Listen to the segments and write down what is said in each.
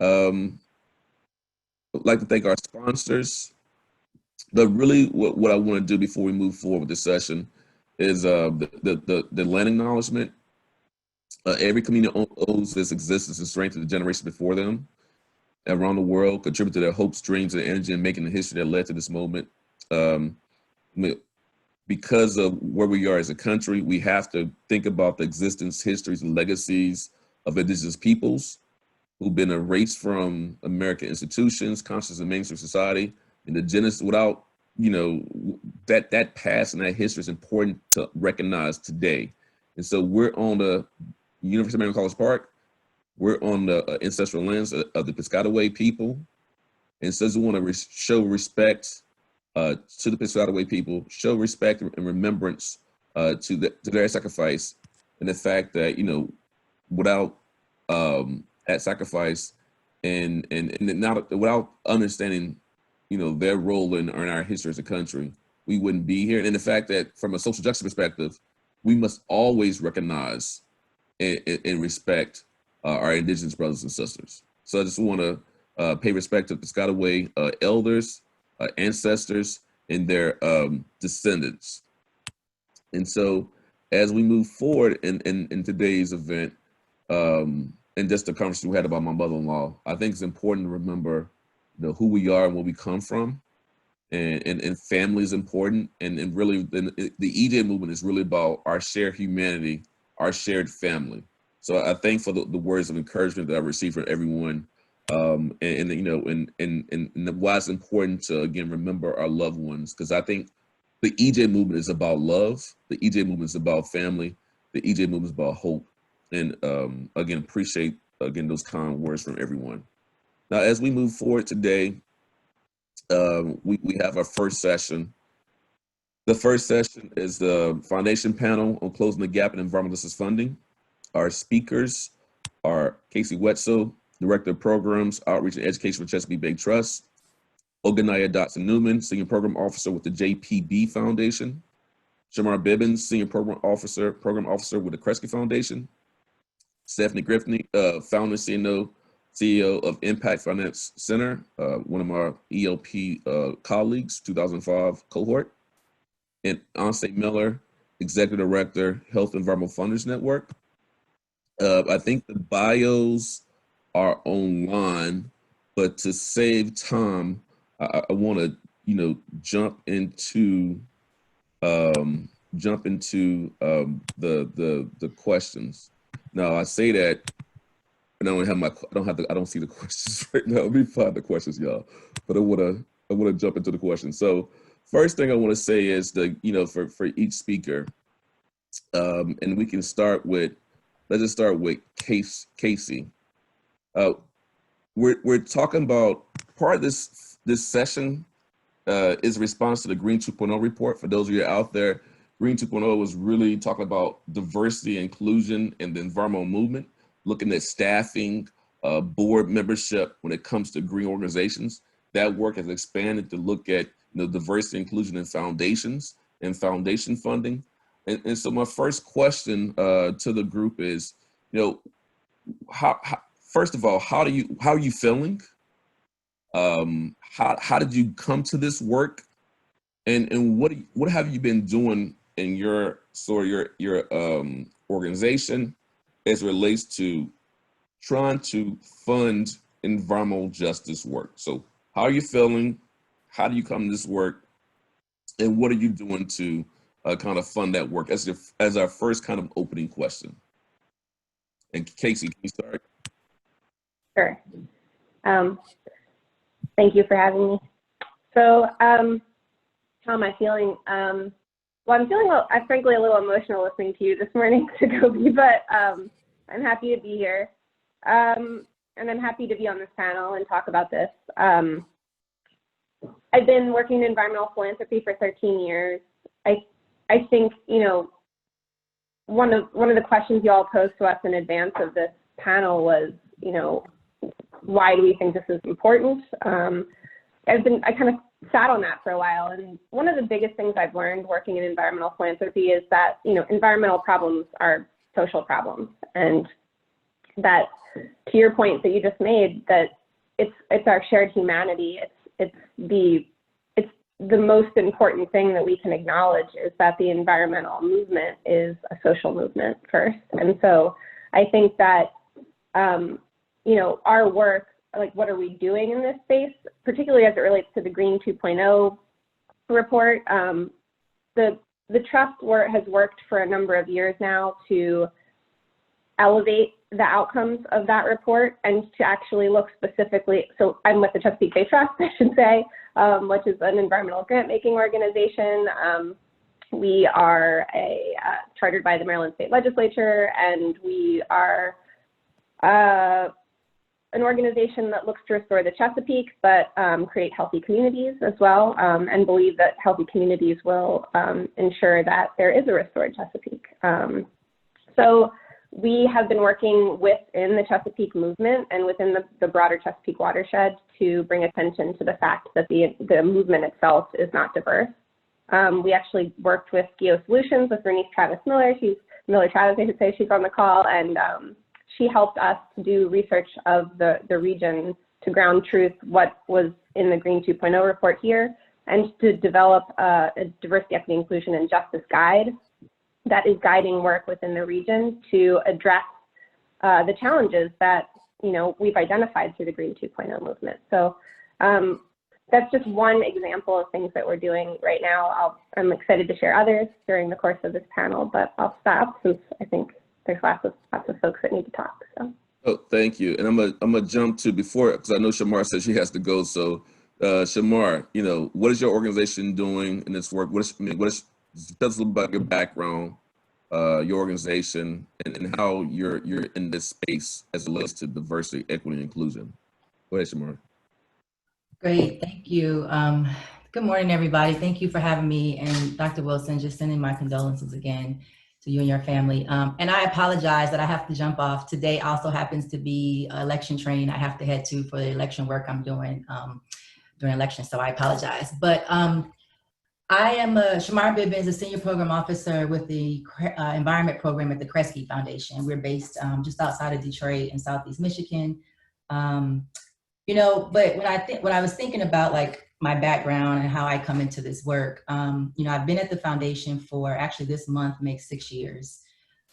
I'd like to thank our sponsors. But really, what I want to do before we move forward with this session is the land acknowledgement. Every community owes its existence and strength to the generation before them around the world, contribute to their hopes, dreams, and energy in making the history that led to this moment. Because of where we are as a country, we have to think about the existence, histories, and legacies of indigenous peoples who've been erased from American institutions, conscious and mainstream society. And the genesis, without, that past and that history is important to recognize today. And so we're on the University of Maryland College Park. We're on the ancestral lands of the Piscataway people. And so we want to show respect to the Piscataway people, show respect and remembrance to their sacrifice, and the fact that, without that sacrifice and not without understanding, their role in our history as a country, we wouldn't be here. And the fact that from a social justice perspective, we must always recognize and respect our indigenous brothers and sisters. So I just want to pay respect to the Piscataway elders, ancestors, and their descendants. And so as we move forward in today's event, and just the conversation we had about my mother-in-law, I think it's important to remember, who we are and where we come from, and family is important, and really the EJ movement is really about our shared humanity, our shared family. So I thank for the words of encouragement that I received from everyone, and why it's important to, again, remember our loved ones, because I think the EJ movement is about love, the EJ movement is about family, the EJ movement is about hope, and again, appreciate those kind words from everyone. Now, as we move forward today, we have our first session. The first session is the foundation panel on closing the gap in environmental justice funding. Our speakers are Kacey Wetzel, Director of Programs, Outreach and Education for Chesapeake Bay Trust; Ogonnaya Dotson-Newman, Senior Program Officer with the JPB Foundation; Shamar Bibbins, Senior Program Officer with the Kresge Foundation; Stephanie Gripne, Founder CEO of Impact Finance Center, one of our ELP colleagues, 2005 cohort; and Ansje Miller, Executive Director, Health Environmental Funders Network. I think the bios are online, but to save time, I want to, jump into the questions. Now I say that, and I don't see the questions right now. Let me find the questions, y'all. But I wanna jump into the questions. So first thing I want to say is for each speaker, and we can start with. Let's just start with Kacey. We're talking about part of this session is a response to the Green 2.0 report. For those of you out there, Green 2.0 was really talking about diversity, inclusion, and the environmental movement, looking at staffing, board membership when it comes to green organizations. That work has expanded to look at diversity, inclusion, and foundations and foundation funding. And so my first question to the group is, first of all, how are you feeling? How did you come to this work? And what have you been doing in your organization as it relates to trying to fund environmental justice work? So how are you feeling? How do you come to this work? And what are you doing to kind of fund that work as our first kind of opening question? And Kacey, can you start? Sure. Thank you for having me. So how am I feeling? Well, I'm feeling, frankly, a little emotional listening to you this morning, Sacoby, but I'm happy to be here. And I'm happy to be on this panel and talk about this. I've been working in environmental philanthropy for 13 years. I think, one of the questions you all posed to us in advance of this panel was, why do we think this is important? I kind of sat on that for a while, and one of the biggest things I've learned working in environmental philanthropy is that, environmental problems are social problems, and that to your point that you just made, that it's our shared humanity. It's the most important thing that we can acknowledge is that the environmental movement is a social movement first. And so I think that, you know, our work, like what are we doing in this space, particularly as it relates to the Green 2.0 report. The trust has worked for a number of years now to elevate the outcomes of that report and to actually look specifically. So I'm with the Chesapeake Bay Trust, I should say, which is an environmental grant-making organization. We are chartered by the Maryland State Legislature, and we are an organization that looks to restore the Chesapeake, but create healthy communities as well, and believe that healthy communities will ensure that there is a restored Chesapeake. So we have been working within the Chesapeake movement and within the broader Chesapeake watershed to bring attention to the fact that the movement itself is not diverse. We actually worked with Geosolutions with Bernice Travis-Miller. Miller-Travis, I should say, she's on the call, and she helped us to do research of the region to ground truth what was in the Green 2.0 report here, and to develop a diversity, equity, inclusion, and justice guide that is guiding work within the region to address the challenges that, you know, we've identified through the Green 2.0 movement. So that's just one example of things that we're doing right now. I'm excited to share others during the course of this panel, but I'll stop since I think there's lots of folks that need to talk. So. Oh, thank you. And I'm gonna jump to before, because I know Shamar says she has to go. So Shamar, you know, what is your organization doing in this work? Tell us a little about your background, your organization, and how you're in this space as it relates to diversity, equity, and inclusion. Go ahead, Shamar. Great, thank you. Good morning, everybody. Thank you for having me. And Dr. Wilson, just sending my condolences again to you and your family. And I apologize that I have to jump off. Today also happens to be election training I have to head to for the election work I'm doing during elections, so I apologize. But I am Shamar Bibbins, a senior program officer with the environment program at the Kresge Foundation. We're based just outside of Detroit in Southeast Michigan. You know, but when I was thinking about like my background and how I come into this work, you know, I've been at the foundation for actually this month makes 6 years,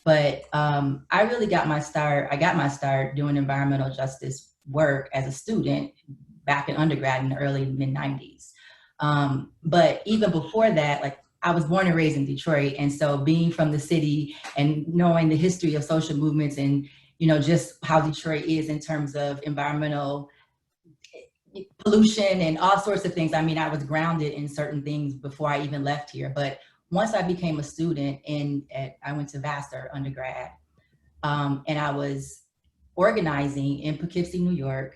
but I really got my start. I got my start doing environmental justice work as a student back in undergrad in the early mid-90s. But even before that, like I was born and raised in Detroit, and so being from the city and knowing the history of social movements and you know just how Detroit is in terms of environmental pollution and all sorts of things. I mean, I was grounded in certain things before I even left here. But once I became a student I went to Vassar undergrad, and I was organizing in Poughkeepsie, New York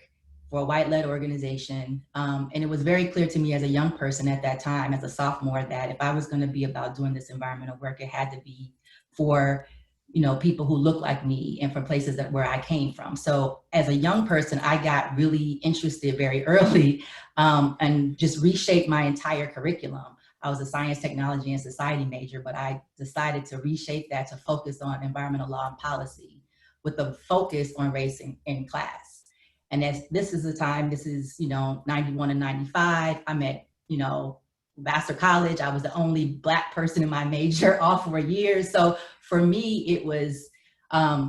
for a white-led organization. And it was very clear to me as a young person at that time, as a sophomore, that if I was gonna be about doing this environmental work, it had to be for you know, people who look like me and from places where I came from. So as a young person, I got really interested very early and just reshaped my entire curriculum. I was a science, technology, and society major, but I decided to reshape that to focus on environmental law and policy with a focus on race in class. And as this is the time, this is, you know, 91 and 95, I'm at, you know, Vassar College. I was the only Black person in my major all 4 years. So for me, it was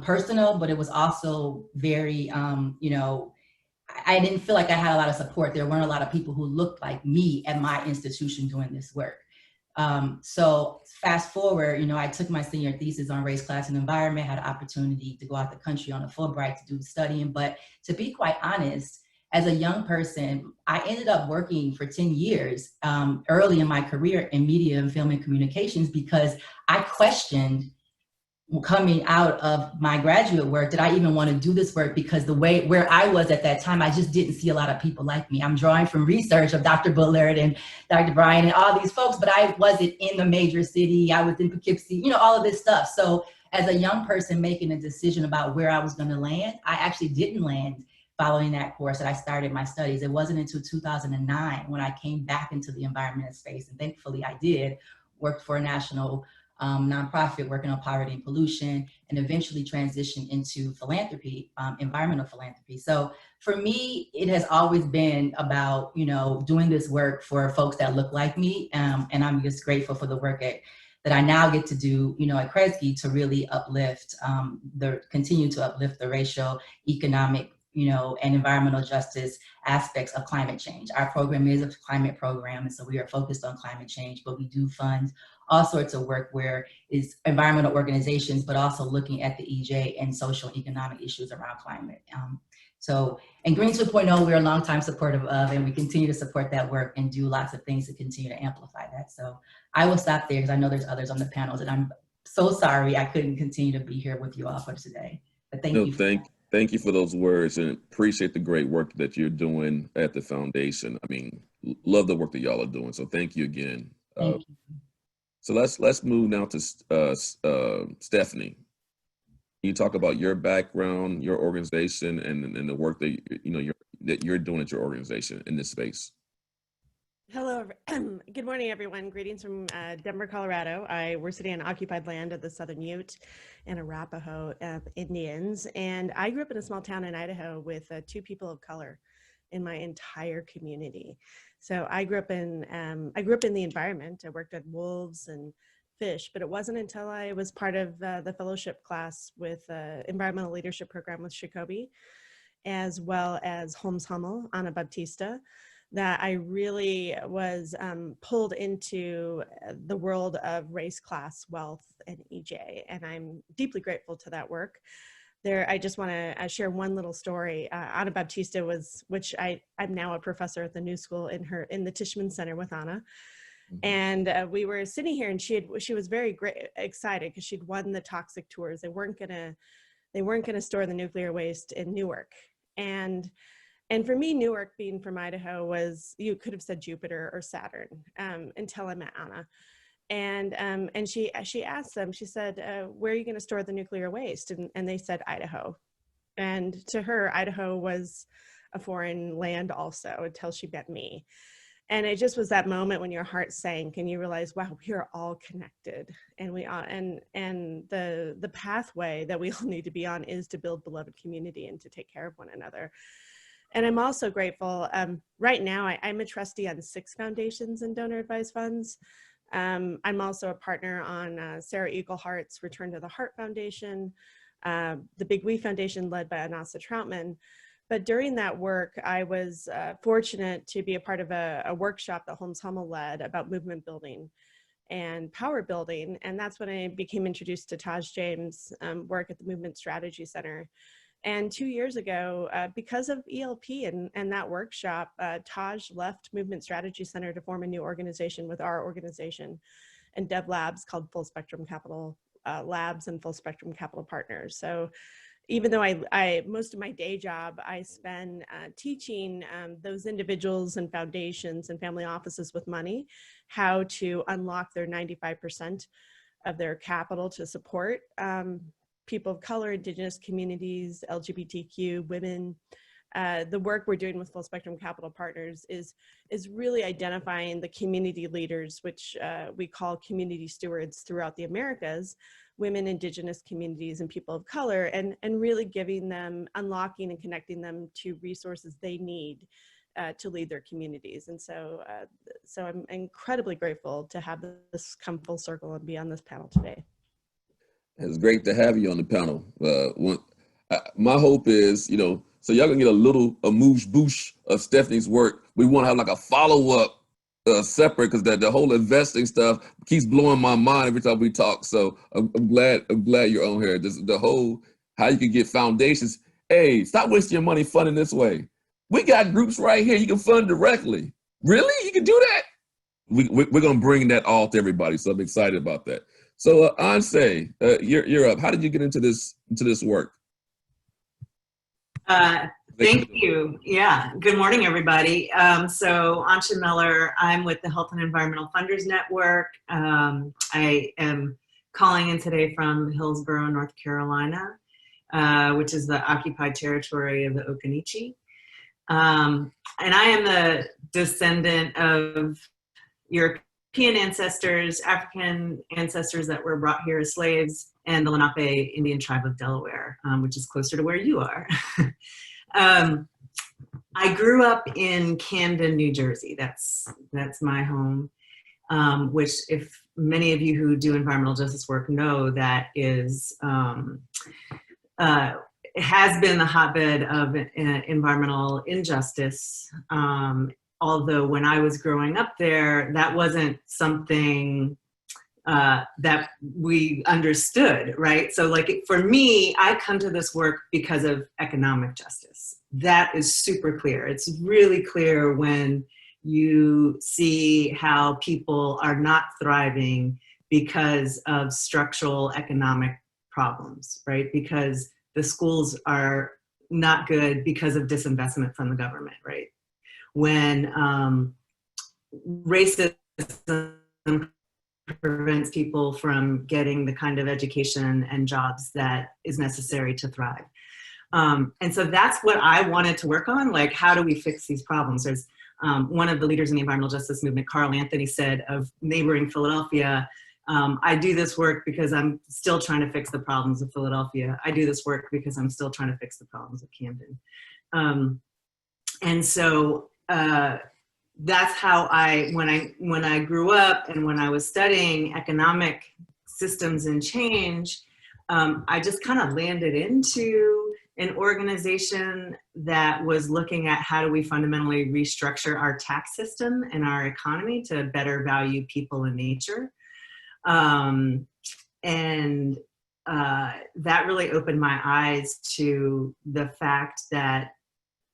personal, but it was also very, you know, I didn't feel like I had a lot of support. There weren't a lot of people who looked like me at my institution doing this work. So fast forward, you know, I took my senior thesis on race, class, and environment, had an opportunity to go out the country on a Fulbright to do studying. But to be quite honest, as a young person, I ended up working for 10 years early in my career in media and film and communications because I questioned coming out of my graduate work, did I even want to do this work? Because where I was at that time, I just didn't see a lot of people like me. I'm drawing from research of Dr. Bullard and Dr. Bryan and all these folks, but I wasn't in the major city. I was in Poughkeepsie, you know, all of this stuff. So as a young person making a decision about where I was going to land, I actually didn't land following that course that I started my studies. It wasn't until 2009 when I came back into the environmental space, and thankfully I did, worked for a national nonprofit working on poverty and pollution, and eventually transitioned into philanthropy, environmental philanthropy. So for me, it has always been about, you know, doing this work for folks that look like me. And I'm just grateful for the work that I now get to do, you know, at Kresge to really uplift, continue to uplift the racial, economic, you know, and environmental justice aspects of climate change. Our program is a climate program, and so we are focused on climate change, but we do fund all sorts of work where is environmental organizations, but also looking at the EJ and social and economic issues around climate. And Green 2.0, we're a longtime supportive of, and we continue to support that work and do lots of things to continue to amplify that. So I will stop there because I know there's others on the panels, and I'm so sorry I couldn't continue to be here with you all for today. But thank you. Thank you for those words, and appreciate the great work that you're doing at the foundation. I mean, love the work that y'all are doing. So thank you again. Thank you. So let's move now to Stephanie. Can you talk about your background, your organization, and the work that you're doing at your organization in this space? Hello, good morning, everyone. Greetings from Denver, Colorado. We're sitting on occupied land of the Southern Ute and Arapaho Indians, and I grew up in a small town in Idaho with 2 people of color in my entire community. So I grew up in the environment. I worked on wolves and fish, but it wasn't until I was part of the fellowship class with environmental leadership program with Sacoby, as well as Holmes Hummel, Ana Baptista, that I really was pulled into the world of race, class, wealth, and EJ, and I'm deeply grateful to that work. I just want to share one little story. Ana Baptista I'm now a professor at the New School in the Tishman Center with Ana. And we were sitting here, and she was very excited because she'd won the toxic tours. They weren't gonna store the nuclear waste in Newark, and for me, Newark, being from Idaho, was, you could have said Jupiter or Saturn, until I met Ana. And she asked them, she said, where are you going to store the nuclear waste? And they said Idaho. And to her, Idaho was a foreign land also, until she met me. And it just was that moment when your heart sank and you realize, wow, we are all connected, and we are, and the pathway that we all need to be on is to build beloved community and to take care of one another. And I'm also grateful. Right now, I'm a trustee on 6 foundations and donor advised funds. I'm also a partner on Sarah Eaglehart's Return to the Heart Foundation, the Big We Foundation led by Anasa Troutman. But during that work, I was fortunate to be a part of a workshop that Holmes Hummel led about movement building and power building. And that's when I became introduced to Taj James' work at the Movement Strategy Center. And 2 years ago, because of ELP and that workshop, Taj left Movement Strategy Center to form a new organization with our organization and Dev Labs called Full Spectrum Capital Labs and Full Spectrum Capital Partners. So even though most of my day job, I spend teaching those individuals and foundations and family offices with money how to unlock their 95% of their capital to support people of color, Indigenous communities, LGBTQ, women. The work we're doing with Full Spectrum Capital Partners is really identifying the community leaders, which we call community stewards throughout the Americas, women, Indigenous communities, and people of color, and really giving them, unlocking and connecting them to resources they need to lead their communities. And so I'm incredibly grateful to have this come full circle and be on this panel today. It's great to have you on the panel. My hope is, so y'all gonna get a moosh boosh of Stephanie's work. We want to have like a follow-up separate, because the whole investing stuff keeps blowing my mind every time we talk. So I'm glad you're on here. The whole, how you can get foundations. Hey, stop wasting your money funding this way. We got groups right here you can fund directly. Really? You can do that? We're gonna bring that all to everybody. So I'm excited about that. So Ansje, you're up. How did you get into this work? Thank you. Yeah. Good morning, everybody. So Ansje Miller, I'm with the Health and Environmental Funders Network. I am calling in today from Hillsborough, North Carolina, which is the occupied territory of the Occoneechee. And I am the descendant of European European ancestors, African ancestors that were brought here as slaves, and the Lenape Indian tribe of Delaware, which is closer to where you are. I grew up in Camden, New Jersey. That's my home, which, if many of you who do environmental justice work know, that is has been the hotbed of environmental injustice. Although when I was growing up there, that wasn't something that we understood, right? So like for me, I come to this work because of economic justice. That is super clear. It's really clear when you see how people are not thriving because of structural economic problems, right? Because the schools are not good because of disinvestment from the government, right? When racism prevents people from getting the kind of education and jobs that is necessary to thrive. And so that's what I wanted to work on, like, how do we fix these problems? There's one of the leaders in the environmental justice movement, Carl Anthony, said of neighboring Philadelphia, I do this work because I'm still trying to fix the problems of Philadelphia. I do this work because I'm still trying to fix the problems of Camden. And so that's how when I grew up and when I was studying economic systems and change, I just kind of landed into an organization that was looking at how do we fundamentally restructure our tax system and our economy to better value people and nature. And that really opened my eyes to the fact that,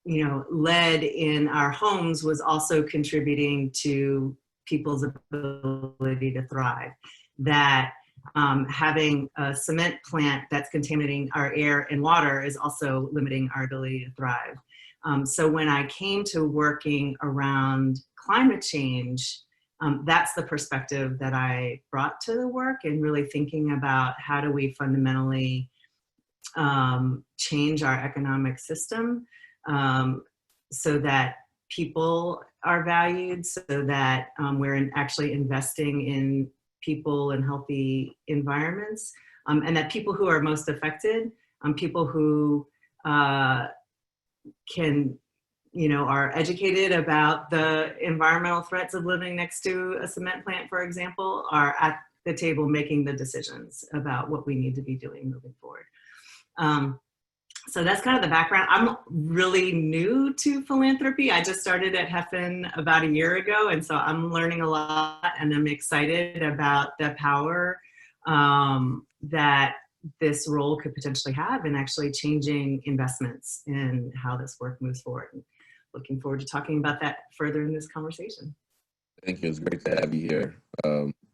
you know, lead in our homes was also contributing to people's ability to thrive. That having a cement plant that's contaminating our air and water is also limiting our ability to thrive. So when I came to working around climate change, that's the perspective that I brought to the work, and really thinking about how do we fundamentally change our economic system so that people are valued, so that we're actually investing in people and healthy environments, and that people who are most affected, people who can, you know, are educated about the environmental threats of living next to a cement plant, for example, are at the table making the decisions about what we need to be doing moving forward. So that's kind of the background. I'm really new to philanthropy. I just started at Heffen about a year ago, and so I'm learning a lot, and I'm excited about the power that this role could potentially have in actually changing investments in how this work moves forward. And looking forward to talking about that further in this conversation. Thank you. It's great to have you here.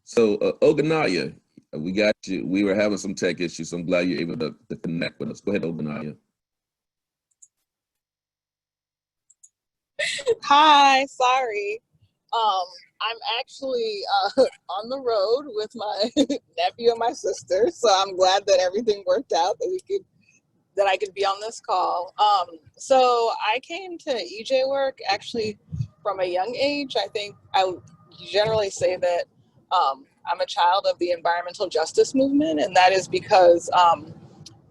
So Ogonnaya, we got you. We were having some tech issues, so I'm glad you're able to connect with us. Go ahead, Ogonnaya. Hi, sorry. I'm actually on the road with my nephew and my sister, so I'm glad that everything worked out, that I could be on this call. So I came to EJ work actually from a young age. I think I generally say that I'm a child of the environmental justice movement, and that is because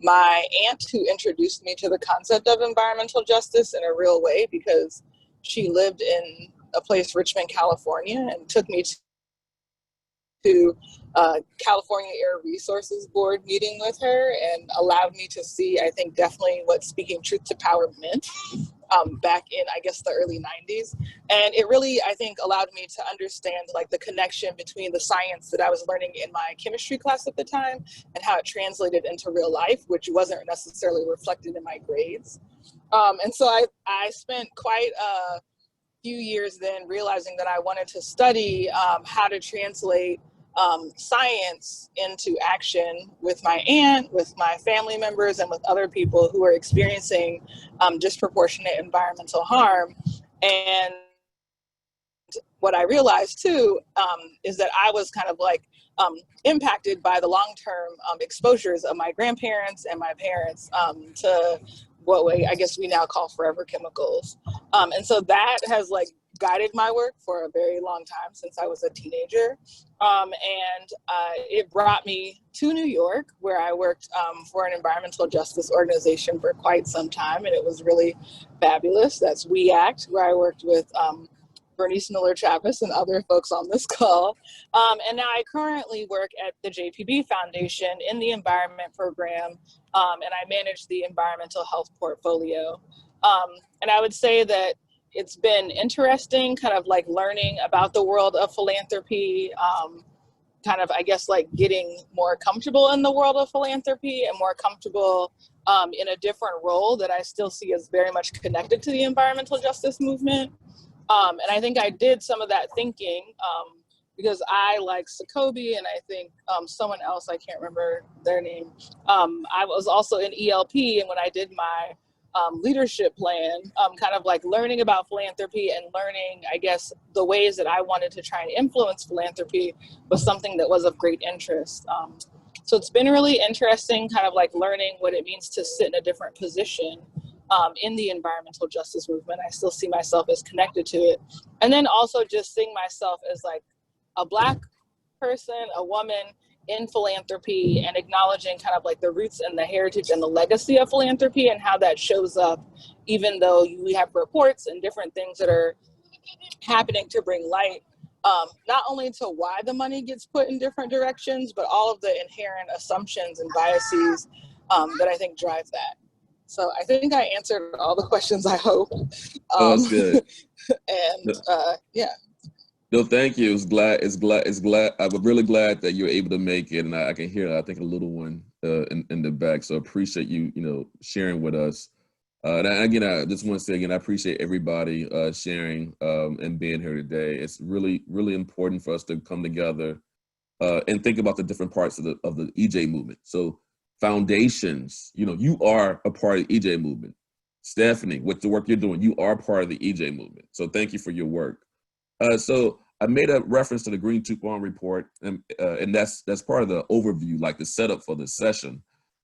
my aunt, who introduced me to the concept of environmental justice in a real way, because she lived in a place, Richmond, California, and took me to California Air Resources Board meeting with her, and allowed me to see, I think, definitely what speaking truth to power meant back in, I guess, the early 90s. And it really, I think, allowed me to understand like the connection between the science that I was learning in my chemistry class at the time and how it translated into real life, which wasn't necessarily reflected in my grades. And so I spent quite a few years then realizing that I wanted to study how to translate science into action with my aunt, with my family members, and with other people who are experiencing disproportionate environmental harm. And what I realized too is that I was kind of like impacted by the long-term exposures of my grandparents and my parents to what I guess we now call forever chemicals. And so that has like guided my work for a very long time, since I was a teenager. And it brought me to New York, where I worked for an environmental justice organization for quite some time, and it was really fabulous. That's CEEJH, where I worked with Bernice Miller-Travis and other folks on this call. And now I currently work at the JPB Foundation in the environment program, and I manage the environmental health portfolio. And I would say that it's been interesting, kind of like learning about the world of philanthropy, kind of, I guess, like getting more comfortable in the world of philanthropy and more comfortable in a different role that I still see as very much connected to the environmental justice movement. And I think I did some of that thinking because I, like Sacoby, and I think someone else, I can't remember their name, I was also in ELP, and when I did my leadership plan, kind of like learning about philanthropy and learning, I guess, the ways that I wanted to try and influence philanthropy was something that was of great interest. So it's been really interesting, kind of like learning what it means to sit in a different position in the environmental justice movement. I still see myself as connected to it. And then also just seeing myself as like a Black person, a woman in philanthropy, and acknowledging kind of like the roots and the heritage and the legacy of philanthropy and how that shows up, even though we have reports and different things that are happening to bring light, not only to why the money gets put in different directions, but all of the inherent assumptions and biases that I think drive that. So I think I answered all the questions, I hope. That's good. And yeah. No, thank you. I'm really glad that you're able to make it, and I can hear, I think, a little one in the back. So I appreciate you, sharing with us. And again, I just want to say again, I appreciate everybody sharing and being here today. It's really, really important for us to come together and think about the different parts of the EJ movement. So foundations, you are a part of the EJ movement. Stephanie, with the work you're doing, you are part of the EJ movement. So thank you for your work. So I made a reference to the Green Tupon report, and that's part of the overview, like the setup for the session.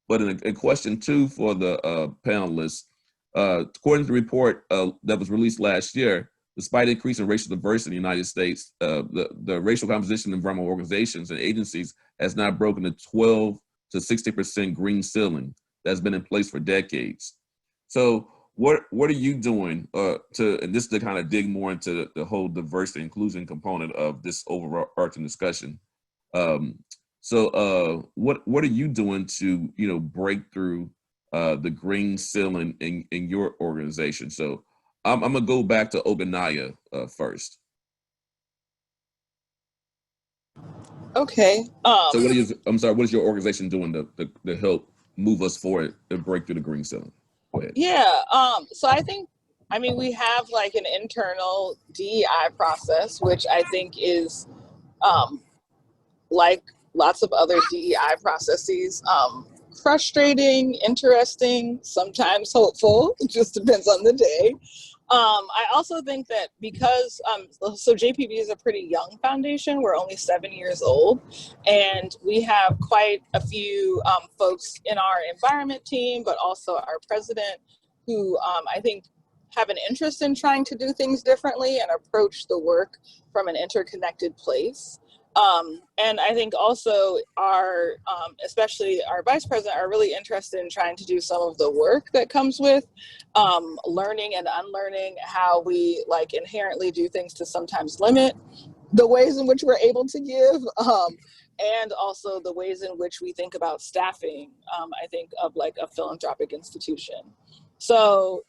But in question 2 for the panelists, according to the report that was released last year, despite increasing racial diversity in the United States, the racial composition of environmental organizations and agencies has not broken the 12 to 60% green ceiling that's been in place for decades. So what are you doing and this to kind of dig more into the whole diversity inclusion component of this overarching discussion? So what are you doing to break through the green ceiling in your organization? So I'm gonna go back to Ogonnaya first. Okay. So what is your organization doing to help move us forward and break through the green ceiling? Go ahead. Yeah. So we have like an internal DEI process, which I think is like lots of other DEI processes, frustrating, interesting, sometimes hopeful. It just depends on the day. I also think that because, so JPB is a pretty young foundation. We're only 7 years old, and we have quite a few folks in our environment team, but also our president, who I think have an interest in trying to do things differently and approach the work from an interconnected place. And I think also our, especially our vice president, are really interested in trying to do some of the work that comes with learning and unlearning how we like inherently do things to sometimes limit the ways in which we're able to give, and also the ways in which we think about staffing, I think, of like a philanthropic institution. So,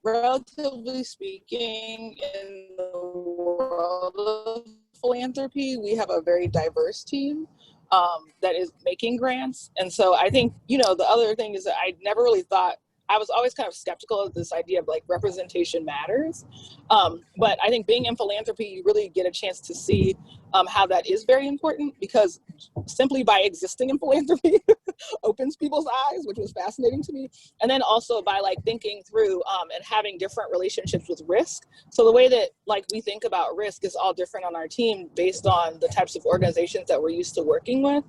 relatively speaking, in the world of philanthropy, we have a very diverse team that is making grants. And so I think, the other thing is that I never really thought, I was always kind of skeptical of this idea of like representation matters. But I think being in philanthropy, you really get a chance to see how that is very important, because simply by existing in philanthropy opens people's eyes, which was fascinating to me. And then also by like thinking through and having different relationships with risk. So the way that like we think about risk is all different on our team based on the types of organizations that we're used to working with.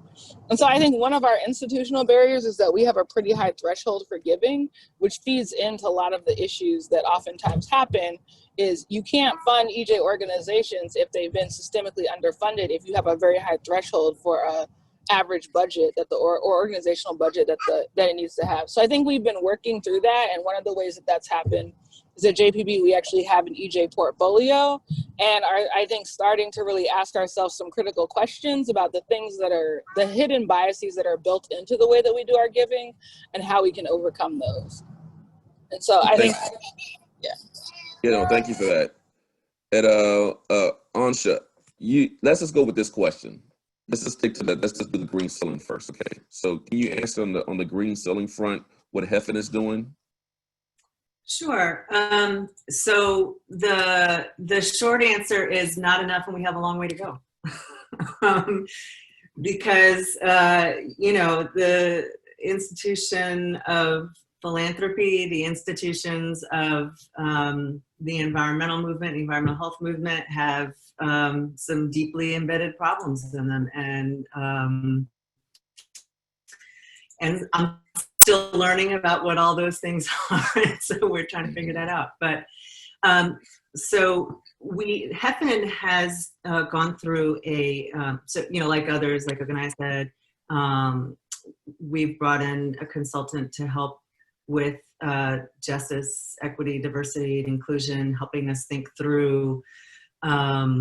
And so I think one of our institutional barriers is that we have a pretty high threshold for giving, which feeds into a lot of the issues that oftentimes happen. Is you can't fund EJ organizations if they've been systemically underfunded if you have a very high threshold for a average budget that the or organizational budget that it needs to have. So I think we've been working through that, and one of the ways that that's happened is at JPB we actually have an EJ portfolio, and are, I think, starting to really ask ourselves some critical questions about the things that are the hidden biases that are built into the way that we do our giving and how we can overcome those. And so I think, yeah. You know, thank you for that. And Ansje, let's just go with this question. Let's just stick to that. Let's just do the green ceiling first, okay? So can you answer on the green ceiling front what Heffen is doing? Sure. So the short answer is not enough, and we have a long way to go. Because you know, the institution of philanthropy, the institutions of the environmental movement, the environmental health movement have some deeply embedded problems in them, and I'm still learning about what all those things are. So we're trying to figure that out. But so Heffen has gone through a so, you know, like others, like Ogonnaya said, we've brought in a consultant to help with justice, equity, diversity, and inclusion, helping us think through how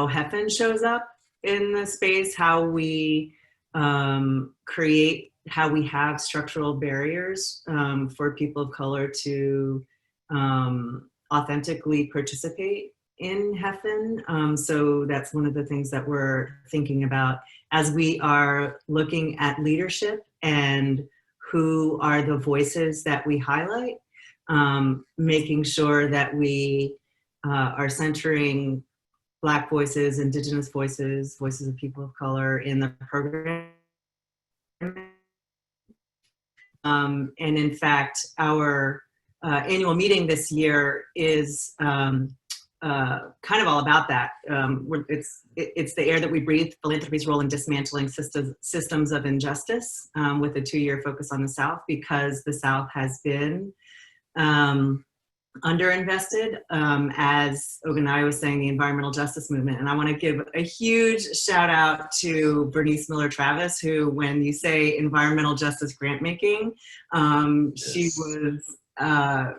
Heffen shows up in the space, how we create, how we have structural barriers for people of color to authentically participate in Heffen. So that's one of the things that we're thinking about as we are looking at leadership and who are the voices that we highlight, making sure that we are centering Black voices, Indigenous voices, voices of people of color in the program. And in fact, our annual meeting this year is kind of all about that. It's the air that we breathe, philanthropy's role in dismantling systems of injustice, with a 2-year focus on the South, because the South has been underinvested, as Ogonnaya was saying, the environmental justice movement. And I want to give a huge shout out to Bernice Miller-Travis, who, when you say environmental justice grant making, she was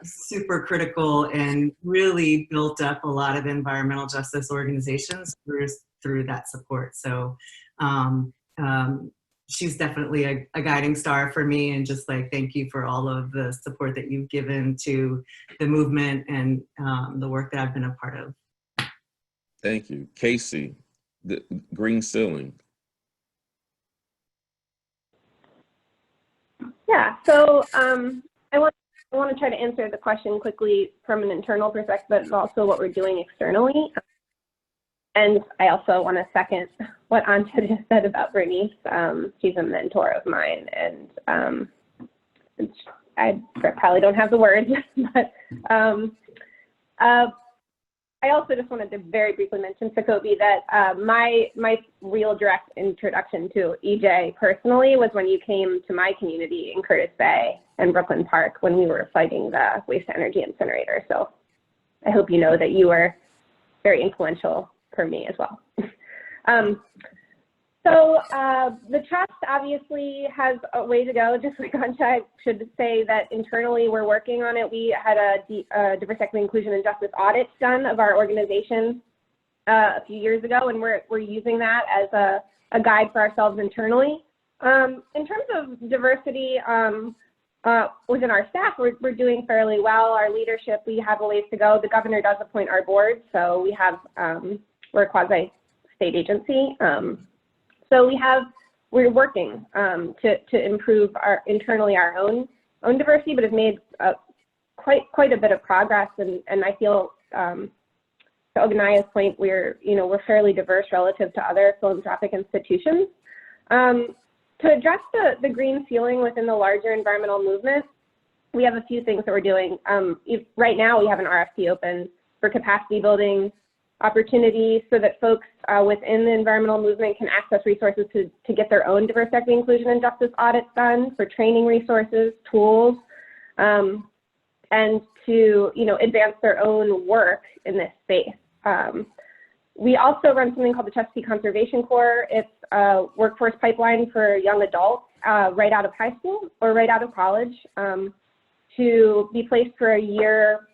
super critical and really built up a lot of environmental justice organizations through that support. So she's definitely a guiding star for me, and just like, thank you for all of the support that you've given to the movement and the work that I've been a part of. Thank you. Kacey, the green ceiling. Yeah, so I want to try to answer the question quickly from an internal perspective, but also what we're doing externally. And I also want to second what Ansje just said about Bernice. She's a mentor of mine, and I probably don't have the words, but I also just wanted to very briefly mention, Sacoby, that my real direct introduction to EJ personally was when you came to my community in Curtis Bay and Brooklyn Park when we were fighting the waste energy incinerator. So I hope you know that you were very influential for me as well. So the trust obviously has a way to go. Just like Ansje, I should say that internally we're working on it. We had a diversity, equity, inclusion, and justice audit done of our organization a few years ago, and we're using that as a guide for ourselves internally. In terms of diversity within our staff, we're doing fairly well. Our leadership, we have a ways to go. The governor does appoint our board, so we have we're a quasi-state agency. So we're working to improve internally our own diversity, but have made quite a bit of progress. And I feel, to Oggonnaya's point, we're fairly diverse relative to other philanthropic institutions. To address the green ceiling within the larger environmental movement, we have a few things that we're doing. Right now, we have an RFP open for capacity building opportunities so that folks within the environmental movement can access resources to get their own diversity, equity, inclusion, and justice audits done, for training resources, tools, and to, you know, advance their own work in this space. We also run something called the Chesapeake Conservation Corps. It's a workforce pipeline for young adults right out of high school or right out of college to be placed for a year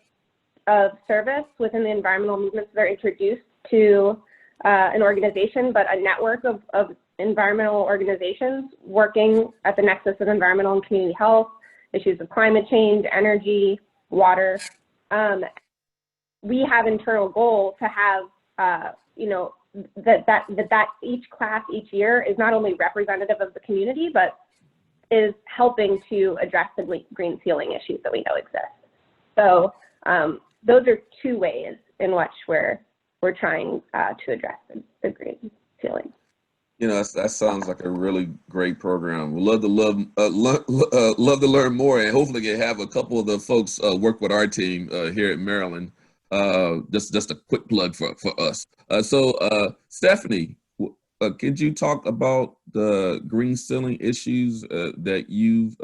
of service within the environmental movements that are introduced to an organization, but a network of environmental organizations working at the nexus of environmental and community health, issues of climate change, energy, water. We have internal goal to have, you know, that each class each year is not only representative of the community, but is helping to address the green ceiling issues that we know exist. So those are two ways in which we're trying to address the green ceiling. You know, that sounds like a really great program. We'd love to learn more, and hopefully get have a couple of the folks work with our team here at Maryland. Just a quick plug for us. So Stephanie, could you talk about the green ceiling issues that you've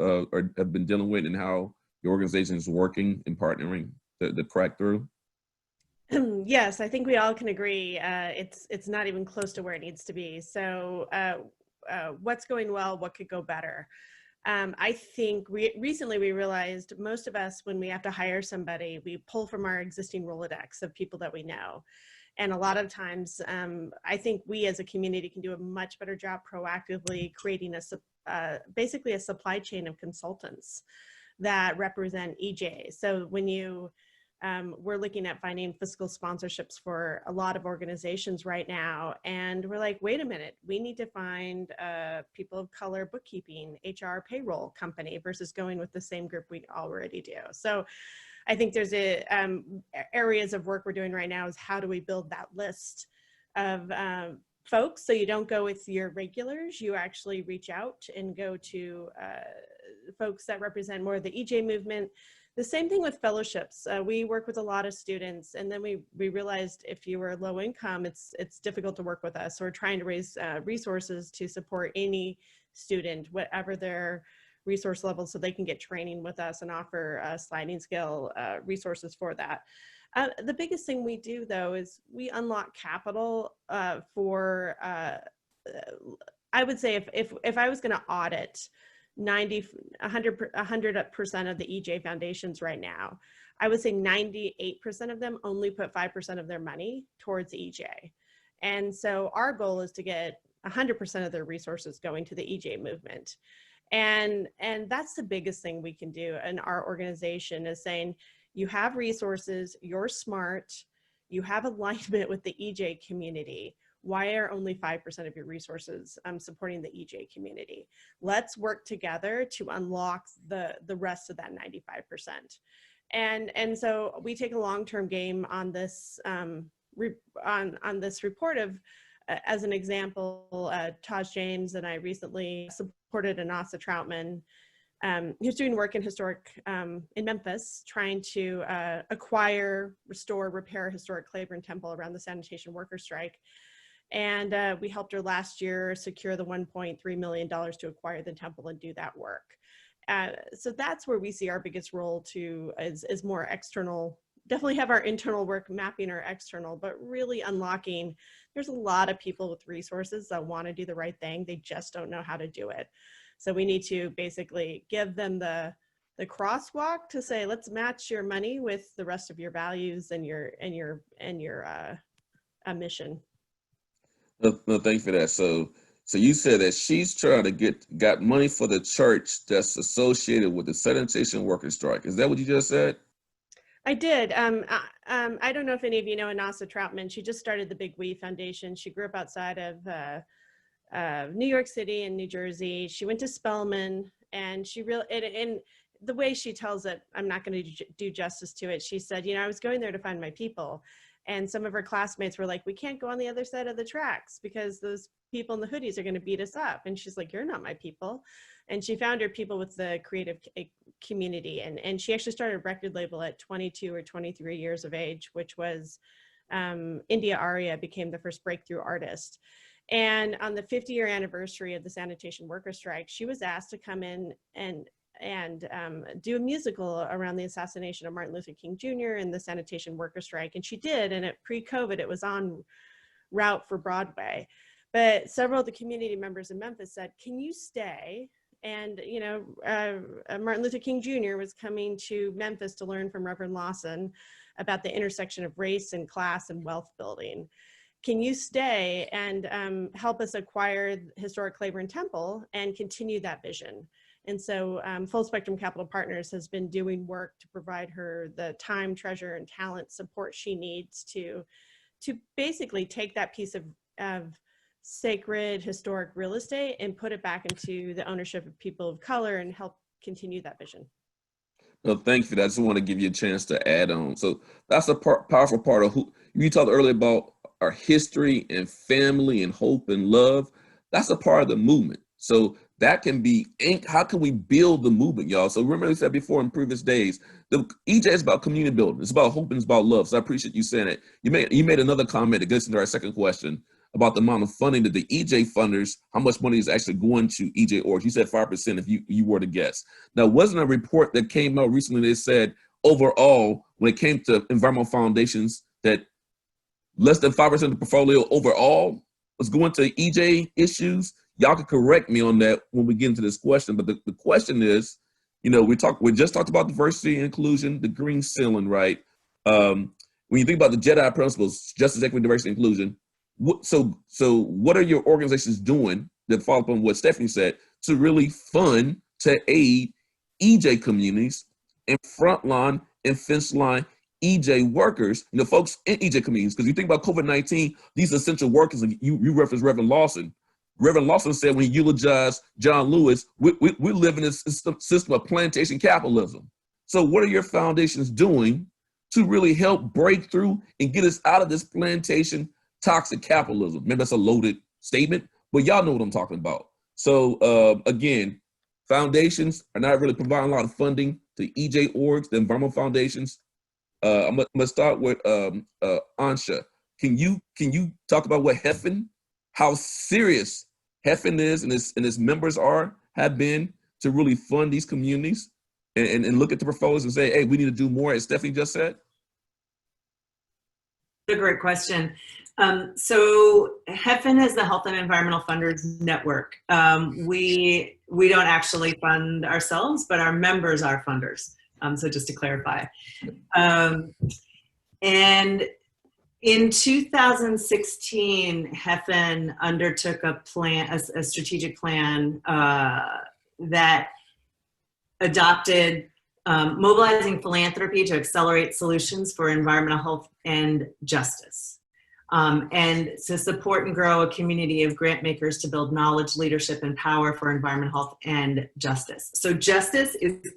have been dealing with, and how your organization is working and partnering to crack through? Yes, I think we all can agree it's not even close to where it needs to be. So what's going well, what could go better? I think recently we realized most of us, when we have to hire somebody, we pull from our existing Rolodex of people that we know. And a lot of times, I think we as a community can do a much better job proactively creating basically a supply chain of consultants that represent EJ. So when we're looking at finding fiscal sponsorships for a lot of organizations right now. And we're like, wait a minute, we need to find people of color bookkeeping, HR payroll company versus going with the same group we already do. So I think there's areas of work we're doing right now is how do we build that list of folks, so you don't go with your regulars, you actually reach out and go to folks that represent more of the EJ movement. The same thing with fellowships. We work with a lot of students, and then we realized if you were low income, it's difficult to work with us. So we're trying to raise resources to support any student, whatever their resource level, so they can get training with us and offer sliding scale resources for that. The biggest thing we do, though, is we unlock capital for, I would say if I was going to audit 100% of the EJ foundations right now, I would say 98% of them only put 5% of their money towards EJ. And so our goal is to get 100% of their resources going to the EJ movement. And that's the biggest thing we can do in our organization, is saying, you have resources, you're smart, you have alignment with the EJ community. Why are only 5% of your resources supporting the EJ community? Let's work together to unlock the rest of that 95%. And so we take a long-term game on this on this report of, as an example, Taj James and I recently supported Anasa Troutman, who's doing work in in Memphis, trying to acquire, restore, repair historic Claiborne Temple around the sanitation worker strike. And we helped her last year secure the $1.3 million to acquire the temple and do that work. So that's where we see our biggest role is more external. Definitely have our internal work mapping our external, but really unlocking. There's a lot of people with resources that want to do the right thing. They just don't know how to do it. So we need to basically give them the crosswalk to say, let's match your money with the rest of your values and your mission. No, thank you for that. So you said that she's trying to got money for the church that's associated with the sanitation worker strike. Is that what you just said? I did. I don't know if any of you know Anasa Troutman. She just started the Big We Foundation. She grew up outside of New York City and New Jersey. She went to Spelman, and and the way she tells it, I'm not going to do justice to it. She said, I was going there to find my people. And some of her classmates were like, we can't go on the other side of the tracks because those people in the hoodies are going to beat us up. And she's like, you're not my people. And she found her people with the creative community. And she actually started a record label at 22 or 23 years of age, which was India Arya became the first breakthrough artist. And on the 50-year anniversary of the sanitation worker strike, she was asked to come in and do a musical around the assassination of Martin Luther King Jr. and the sanitation worker strike. And she did, and at pre-COVID, it was on route for Broadway. But several of the community members in Memphis said, can you stay? And, you know, Martin Luther King Jr. was coming to Memphis to learn from Reverend Lawson about the intersection of race and class and wealth building. Can you stay and help us acquire historic Claiborne Temple and continue that vision? And so Full Spectrum Capital Partners has been doing work to provide her the time, treasure, and talent support she needs to basically take that piece of sacred historic real estate and put it back into the ownership of people of color and help continue that vision. No, thank you for that. I just want to give you a chance to add on. So that's a powerful part of who you talked earlier about our history and family and hope and love. That's a part of the movement. So that can be, how can we build the movement, y'all? So remember I said before in previous days, the EJ is about community building. It's about hope and it's about love. So I appreciate you saying it. You made another comment that gets into our second question about the amount of funding that the EJ funders, how much money is actually going to EJ orgs. You said 5% if you were to guess. Now, wasn't a report that came out recently that said overall, when it came to environmental foundations, that less than 5% of the portfolio overall was going to EJ issues? Y'all can correct me on that when we get into this question, but the question is, you know, we just talked about diversity and inclusion, the green ceiling, right? When you think about the JEDI principles, justice, equity, diversity, inclusion, so what are your organizations doing, that follow up on what Stephanie said, to really fund, to aid EJ communities and frontline and fence line EJ workers, you know, folks in EJ communities? Because you think about COVID-19, these essential workers, and you referenced Reverend Lawson. Reverend Lawson said when he eulogized John Lewis, we live in this system of plantation capitalism. So what are your foundations doing to really help break through and get us out of this plantation toxic capitalism? Maybe that's a loaded statement, but y'all know what I'm talking about. So again, foundations are not really providing a lot of funding to EJ orgs, the environmental foundations. I'm gonna start with Ansje. Can you talk about what HEFN, how serious HEFN is and its members have been to really fund these communities and look at the portfolios and say, hey, we need to do more, as Stephanie just said? A great question. So HEFN is the Health and Environmental Funders Network. We don't actually fund ourselves, but our members are funders. So just to clarify. And in 2016, HEFN undertook a strategic plan that adopted mobilizing philanthropy to accelerate solutions for environmental health and justice, and to support and grow a community of grant makers to build knowledge, leadership, and power for environmental health and justice. So justice is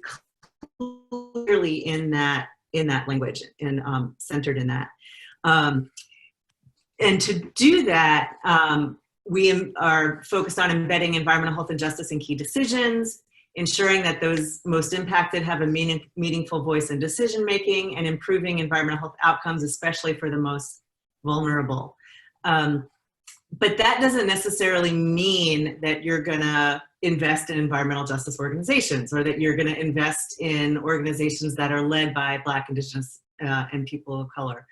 clearly in that language and centered in that. And to do that, we are focused on embedding environmental health and justice in key decisions, ensuring that those most impacted have a meaningful voice in decision-making, and improving environmental health outcomes, especially for the most vulnerable. But that doesn't necessarily mean that you're gonna invest in environmental justice organizations, or that you're gonna invest in organizations that are led by Black, Indigenous, and people of color.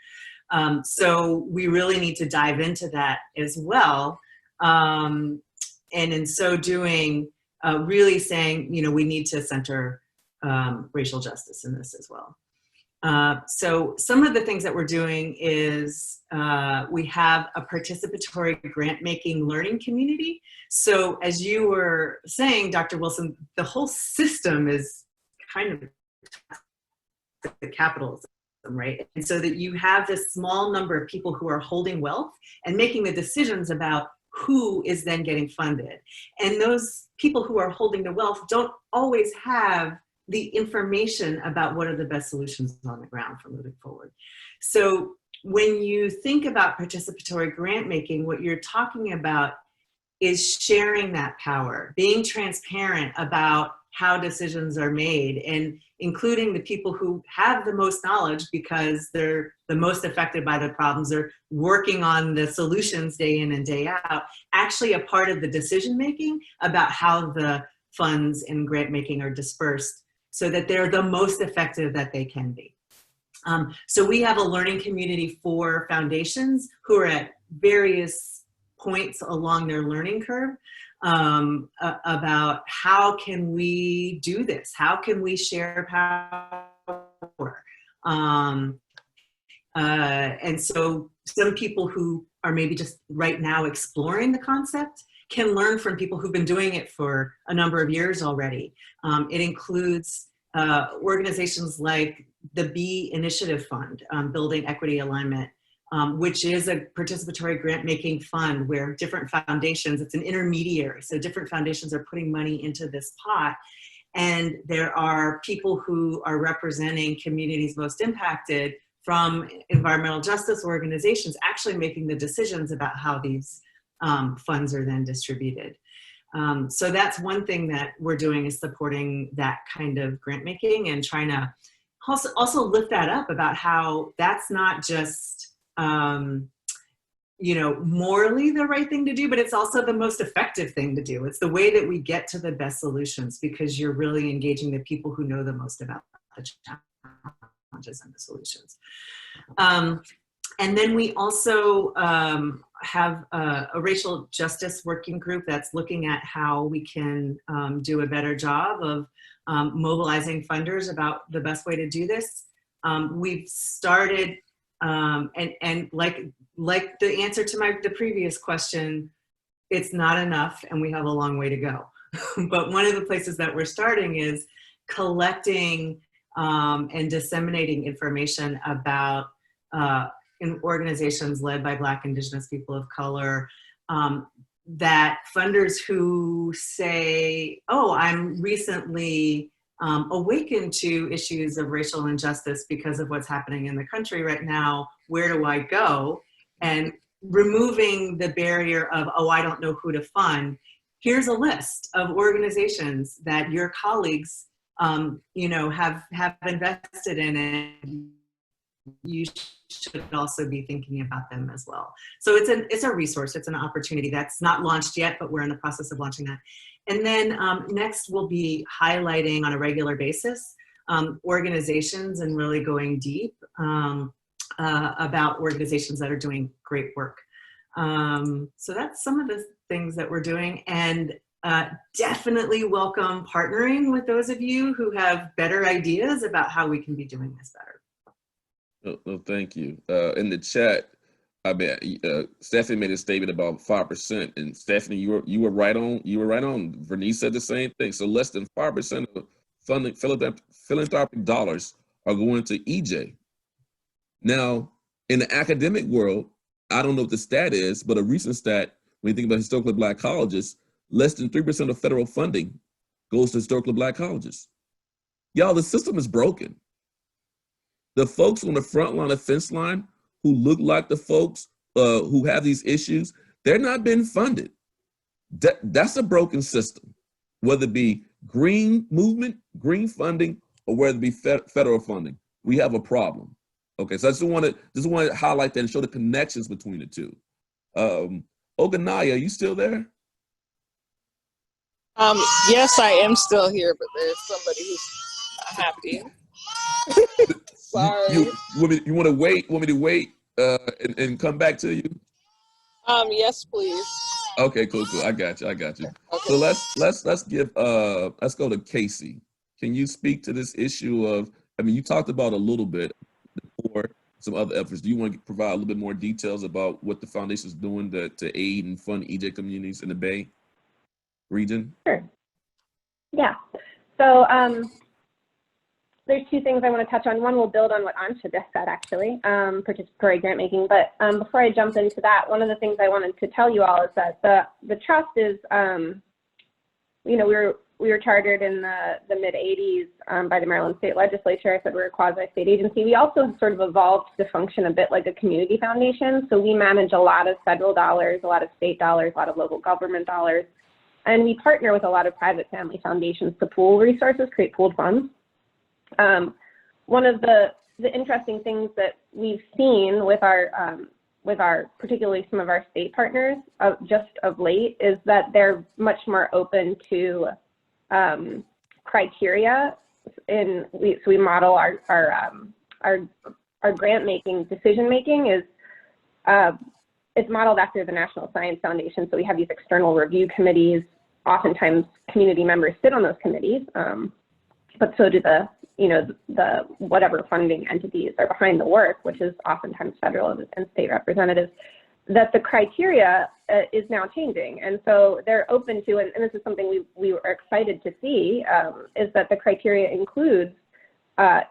So we really need to dive into that as well. And in so doing, really saying, you know, we need to center racial justice in this as well. So some of the things that we're doing is we have a participatory grant-making learning community. So as you were saying, Dr. Wilson, the whole system is kind of the capitalism, right? And so that you have this small number of people who are holding wealth and making the decisions about who is then getting funded. And those people who are holding the wealth don't always have the information about what are the best solutions on the ground for moving forward. So when you think about participatory grant making, what you're talking about is sharing that power, being transparent about how decisions are made, and including the people who have the most knowledge because they're the most affected by the problems, they're working on the solutions day in and day out, actually a part of the decision making about how the funds and grant making are dispersed so that they're the most effective that they can be. So we have a learning community for foundations who are at various points along their learning curve about how can we do this? How can we share power? And so some people who are maybe just right now exploring the concept can learn from people who've been doing it for a number of years already. It includes organizations like the B Initiative Fund, Building Equity Alignment, which is a participatory grant making fund where different foundations, it's an intermediary, so different foundations are putting money into this pot. And there are people who are representing communities most impacted from environmental justice organizations actually making the decisions about how these funds are then distributed. So that's one thing that we're doing, is supporting that kind of grant making and trying to also lift that up about how that's not just you know, morally the right thing to do, but it's also the most effective thing to do. It's the way that we get to the best solutions, because you're really engaging the people who know the most about the challenges and the solutions. And then we also have a racial justice working group that's looking at how we can do a better job of mobilizing funders about the best way to do this. We've started, and like the answer to the previous question, it's not enough and we have a long way to go. But one of the places that we're starting is collecting and disseminating information about in organizations led by Black, Indigenous people of color, that funders who say, oh, I'm recently awakened to issues of racial injustice because of what's happening in the country right now, where do I go? And removing the barrier of, oh, I don't know who to fund. Here's a list of organizations that your colleagues you know, have invested in, and you should also be thinking about them as well. So it's a resource, it's an opportunity that's not launched yet, but we're in the process of launching that. And then next we'll be highlighting on a regular basis organizations and really going deep about organizations that are doing great work. So that's some of the things that we're doing, and definitely welcome partnering with those of you who have better ideas about how we can be doing this better. Oh, thank you. In the chat, I mean, Stephanie made a statement about 5%, and Stephanie, you were right on. You were right on. Vernice said the same thing. So less than 5% of funding philanthropic dollars are going to EJ. Now, in the academic world, I don't know what the stat is, but a recent stat, when you think about historically Black colleges, less than 3% of federal funding goes to historically Black colleges. Y'all, the system is broken. The folks on the front line, the fence line, who look like the folks who have these issues, they're not being funded. That's a broken system, whether it be green movement, green funding, or whether it be federal funding. We have a problem. Okay, so I just want to highlight that and show the connections between the two. Ogonnaya, are you still there? Yes, I am still here, but there's somebody who's happy. Sorry. You want to wait? Want me to wait and come back to you? Yes, please. Okay, cool. I got you. Okay. So let's go to Kacey. Can you speak to this issue of? I mean, you talked about a little bit or some other efforts. Do you want to provide a little bit more details about what the foundation is doing to aid and fund EJ communities in the Bay region? Sure. Yeah. So there's two things I want to touch on. One will build on what Ansje just said, actually, participatory grant making. But before I jump into that, one of the things I wanted to tell you all is that the trust is, you know, we were chartered in the mid 80s by the Maryland State Legislature. I said we're a quasi-state agency. We also have sort of evolved to function a bit like a community foundation. So we manage a lot of federal dollars, a lot of state dollars, a lot of local government dollars. And we partner with a lot of private family foundations to pool resources, create pooled funds. One of the interesting things that we've seen with our particularly some of our state partners just of late is that they're much more open to criteria. So we model our grant making, decision making is it's modeled after the National Science Foundation. So we have these external review committees. Oftentimes community members sit on those committees, but so do the whatever funding entities are behind the work, which is oftentimes federal and state representatives, that the criteria is now changing. And so they're open to, and this is something we were excited to see, is that the criteria includes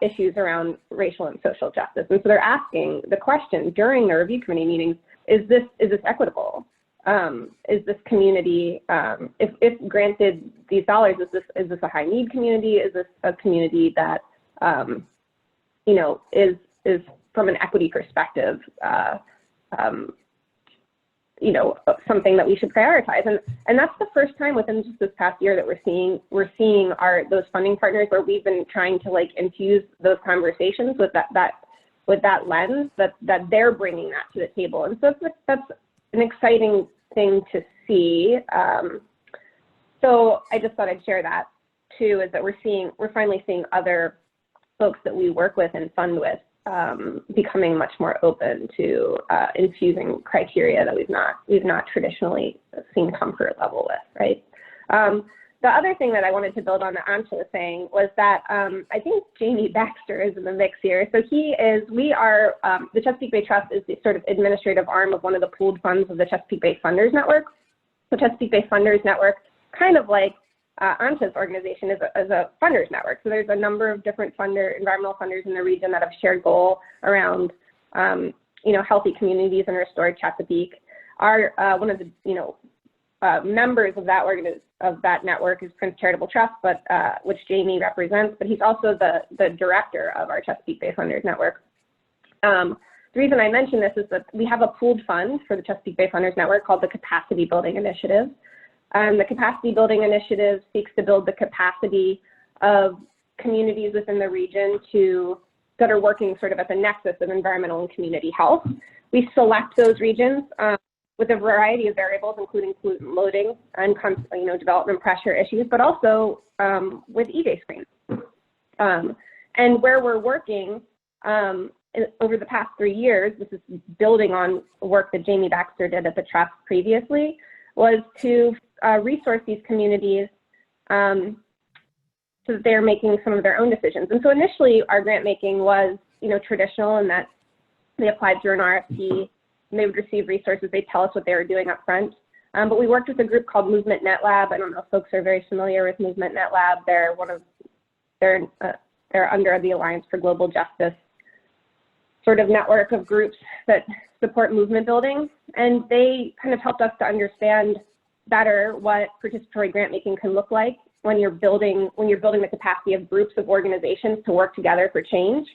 issues around racial and social justice. And so they're asking the question during the review committee meetings, is this equitable? Is this community, if granted these dollars, is this a high need community? Is this a community that, is from an equity perspective, something that we should prioritize? And that's the first time within just this past year that we're seeing those funding partners where we've been trying to like infuse those conversations with that lens, that they're bringing that to the table. And so that's an exciting thing to see. So I just thought I'd share that too, is that we're finally seeing other folks that we work with and fund with becoming much more open to infusing criteria that we've not traditionally seen comfort level with, right? The other thing that I wanted to build on that Ansje was saying was that I think Jamie Baxter is in the mix here. So the Chesapeake Bay Trust is the sort of administrative arm of one of the pooled funds of the Chesapeake Bay Funders Network. The Chesapeake Bay Funders Network, kind of like Ansje's organization, is a funders network. So there's a number of different environmental funders in the region that have shared goal around healthy communities and restored Chesapeake. One of the members of that network is Prince Charitable Trust, which Jamie represents, but he's also the director of our Chesapeake Bay Funders Network. The reason I mention this is that we have a pooled fund for the Chesapeake Bay Funders Network called the Capacity Building Initiative. The Capacity Building Initiative seeks to build the capacity of communities within the region that are working sort of at the nexus of environmental and community health. We select those regions with a variety of variables, including pollutant loading and development pressure issues, but also with EJ screens. And where we're working over the past 3 years, this is building on work that Jamie Baxter did at the Trust previously, was to resource these communities so that they're making some of their own decisions. And so initially our grant making was traditional in that they applied through an RFP, and they would receive resources. They'd tell us what they were doing up front. But we worked with a group called Movement Net Lab. I don't know if folks are very familiar with Movement Net Lab. They're under the Alliance for Global Justice sort of network of groups that support movement building. And they kind of helped us to understand better what participatory grant making can look like when you're building the capacity of groups of organizations to work together for change.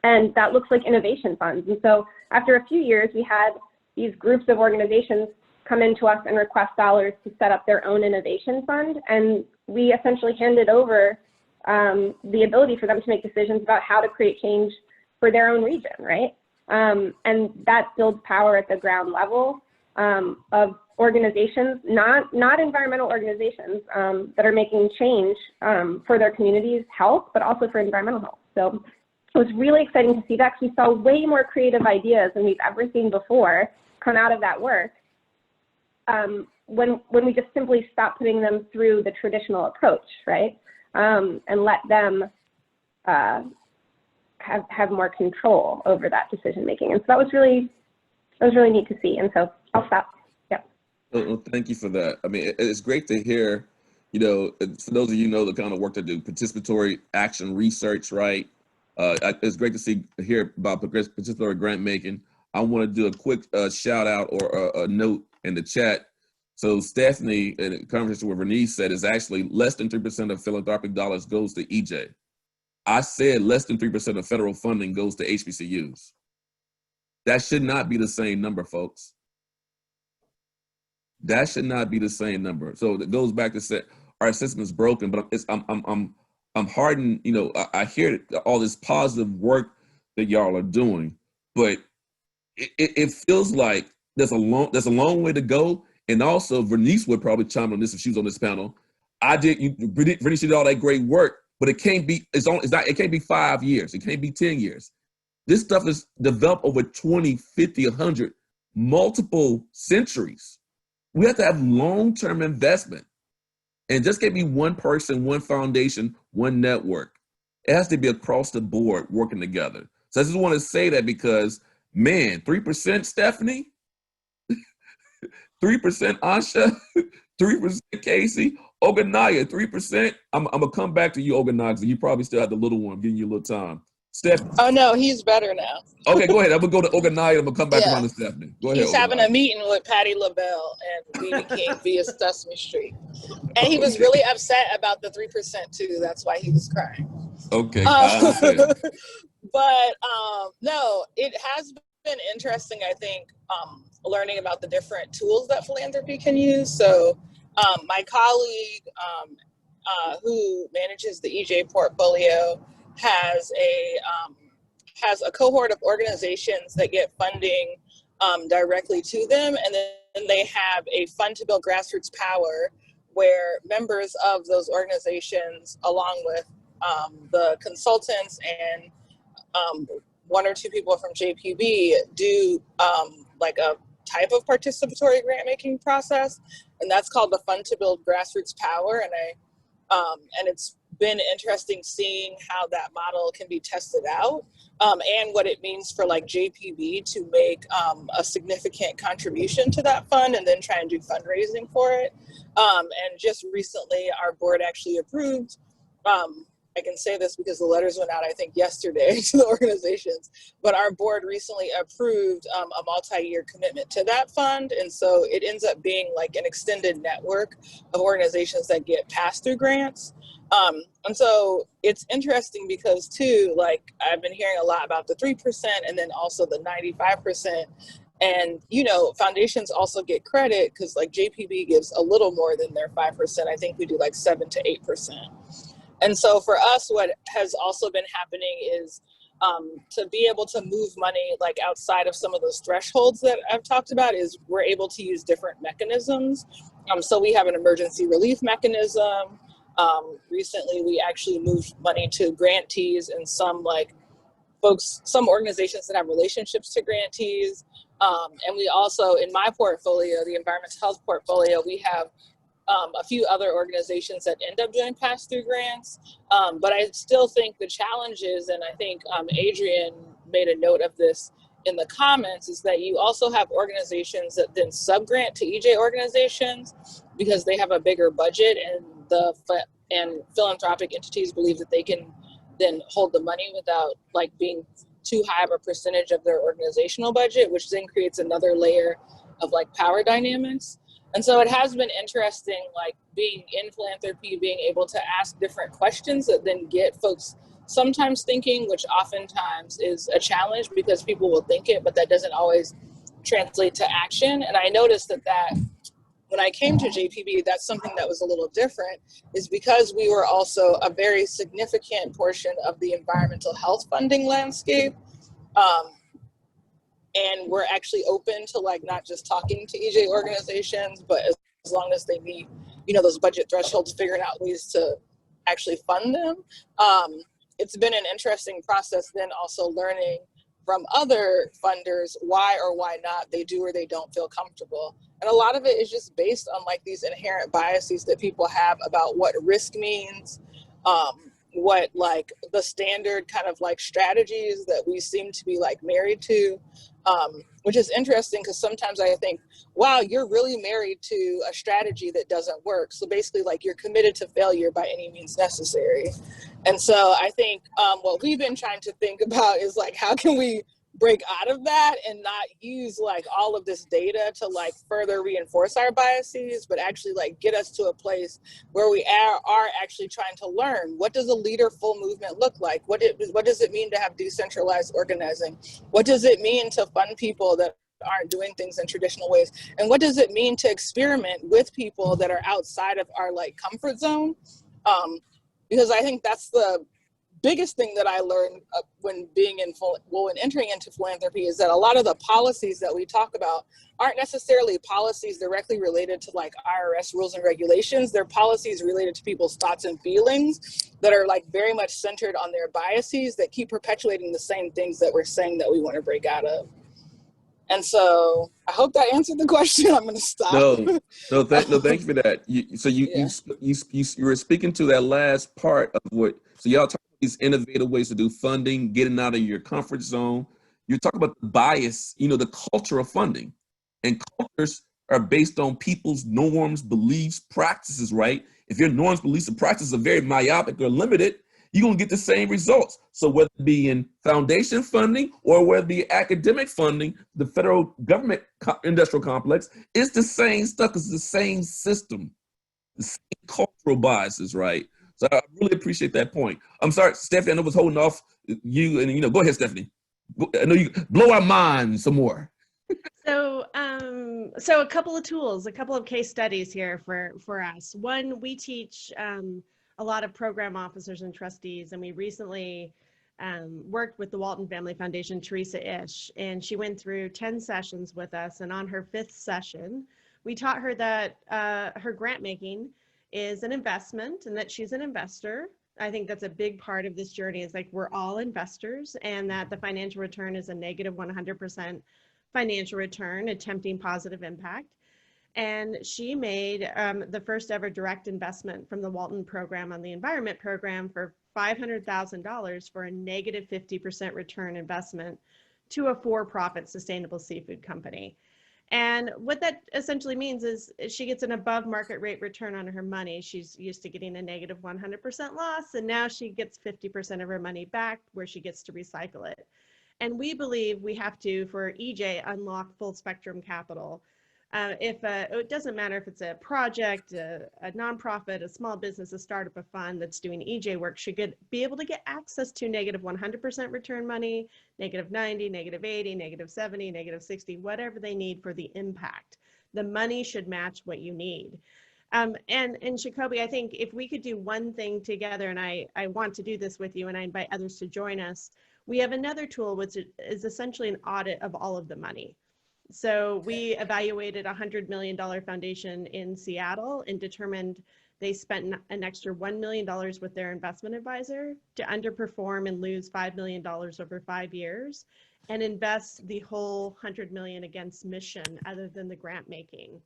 And that looks like innovation funds. And so after a few years, we had these groups of organizations come into us and request dollars to set up their own innovation fund. And we essentially handed over the ability for them to make decisions about how to create change for their own region, right? And that builds power at the ground level of organizations, not environmental organizations that are making change for their community's health, but also for environmental health. So it was really exciting to see that, because we saw way more creative ideas than we've ever seen before come out of that work when we just simply stopped putting them through the traditional approach, right? And let them have more control over that decision making. And so that was really neat to see. And so I'll stop. Yeah. Well, thank you for that. I mean, it's great to hear, for those of the kind of work to do, participatory action research, right? It's great to hear about participatory grant making. I want to do a quick shout out or a note in the chat So Stephanie, in a conversation with Bernice, said is actually less than 3% of philanthropic dollars goes to EJ. I said less than 3% of federal funding goes to HBCUs. That should not be the same number, folks. That should not be the same number. So it goes back to say our system is broken, but I'm hardened. You know, I hear all this positive work that y'all are doing, but it feels like there's a long way to go. And also, Bernice would probably chime on this if she was on this panel. Bernice did all that great work, but it can't be. It can't be 5 years. It can't be 10 years. This stuff is developed over 20, 50, 100, multiple centuries. We have to have long-term investment. And just can't be one person, one foundation, one network. It has to be across the board working together. So I just want to say that because, man, 3% Stephanie, 3% Ansje, 3% Kacey, Ogonnaya, 3%. I'm going to come back to you, Ogonnaya, because you probably still have the little one, giving you a little time. Stephanie. Oh no, he's better now. Okay, go ahead. I'm gonna go to Ogonnaya. I'm gonna come back around to Stephanie. Go ahead. He's having a meeting with Patti LaBelle and B.B. King via Sesame Street, and he was really upset about the 3% too. That's why he was crying. Okay. But no, it has been interesting. I think learning about the different tools that philanthropy can use. So my colleague who manages the EJ portfolio has a cohort of organizations that get funding directly to them, and then they have a fund to build grassroots power where members of those organizations, along with the consultants and one or two people from JPB, do like a type of participatory grant making process, and that's called the Fund to Build Grassroots Power. And it's been interesting seeing how that model can be tested out and what it means for like JPB to make a significant contribution to that fund and then try and do fundraising for it. And just recently our board actually approved, I can say this because the letters went out, I think, yesterday to the organizations, but our board recently approved a multi-year commitment to that fund. And so it ends up being like an extended network of organizations that get pass-through grants. And so it's interesting because too, like I've been hearing a lot about the 3% and then also the 95%. And, you know, foundations also get credit because like JPB gives a little more than their 5%. I think we do like 7 to 8%. And so for us, what has also been happening is to be able to move money like outside of some of those thresholds that I've talked about is we're able to use different mechanisms. So we have an emergency relief mechanism. Recently, we actually moved money to grantees and some organizations that have relationships to grantees. And we also, in my portfolio, the environmental health portfolio, we have a few other organizations that end up doing pass-through grants. But I still think the challenge is, and I think Adrian made a note of this in the comments, is that you also have organizations that then sub-grant to EJ organizations because they have a bigger budget and philanthropic entities believe that they can then hold the money without like being too high of a percentage of their organizational budget, which then creates another layer of like power dynamics. And so it has been interesting, like being in philanthropy, being able to ask different questions that then get folks sometimes thinking, which oftentimes is a challenge because people will think it, but that doesn't always translate to action. And I noticed that when I came to JPB, that's something that was a little different, is because we were also a very significant portion of the environmental health funding landscape. And we're actually open to like not just talking to EJ organizations, but as long as they meet, you know, those budget thresholds, figuring out ways to actually fund them. It's been an interesting process then also learning from other funders why or why not they do or they don't feel comfortable. And a lot of it is just based on like these inherent biases that people have about what risk means, what like the standard kind of like strategies that we seem to be like married to, which is interesting because sometimes I think, wow, you're really married to a strategy that doesn't work. So basically like you're committed to failure by any means necessary. And so I think what we've been trying to think about is like, how can we break out of that and not use like all of this data to like further reinforce our biases, but actually like get us to a place where we are actually trying to learn, what does a leaderful movement look like? What does it mean to have decentralized organizing? What does it mean to fund people that aren't doing things in traditional ways? And what does it mean to experiment with people that are outside of our like comfort zone? Because I think that's the biggest thing that I learned when entering into philanthropy is that a lot of the policies that we talk about aren't necessarily policies directly related to like IRS rules and regulations. They're policies related to people's thoughts and feelings that are like very much centered on their biases that keep perpetuating the same things that we're saying that we want to break out of. And so I hope that answered the question. I'm going to stop. No, thank you for that. You were speaking to that last part of what, so y'all talk about these innovative ways to do funding, getting out of your comfort zone. You're talking about the bias, the culture of funding. And cultures are based on people's norms, beliefs, practices, right? If your norms, beliefs, and practices are very myopic or limited, you're going to get the same results. So whether it be in foundation funding or whether it be academic funding, the federal government industrial complex, it's the same stuff. It's the same system, the same cultural biases, right? So I really appreciate that point. I'm sorry, Stephanie, I know I was holding off you, and go ahead, Stephanie. I know you blow our minds some more. So a couple of tools, a couple of case studies here for us. One, we teach a lot of program officers and trustees, and we recently worked with the Walton Family Foundation, CEEJH, and she went through 10 sessions with us, and on her 5th session, we taught her that her grant making is an investment and that she's an investor. I think that's a big part of this journey, is like we're all investors, and that the financial return is a negative 100% financial return, attempting positive impact. And she made the first ever direct investment from the Walton program on the environment program for $500,000 for a negative 50% return investment to a for-profit sustainable seafood company. And what that essentially means is she gets an above market rate return on her money. She's used to getting a negative 100% loss, and now she gets 50% of her money back, where she gets to recycle it. And we believe we have to, for EJ, unlock full spectrum capital. It doesn't matter if it's a project, a nonprofit, a small business, a startup, a fund that's doing EJ work, should be able to get access to negative 100% return money, negative 90, negative 80, negative 70, negative 60, whatever they need for the impact. The money should match what you need. And Sacoby, I think if we could do one thing together, and I want to do this with you, and I invite others to join us, we have another tool which is essentially an audit of all of the money. So we evaluated a $100 million foundation in Seattle and determined they spent an extra $1 million with their investment advisor to underperform and lose $5 million over 5 years and invest the whole $100 million against mission other than the grant making.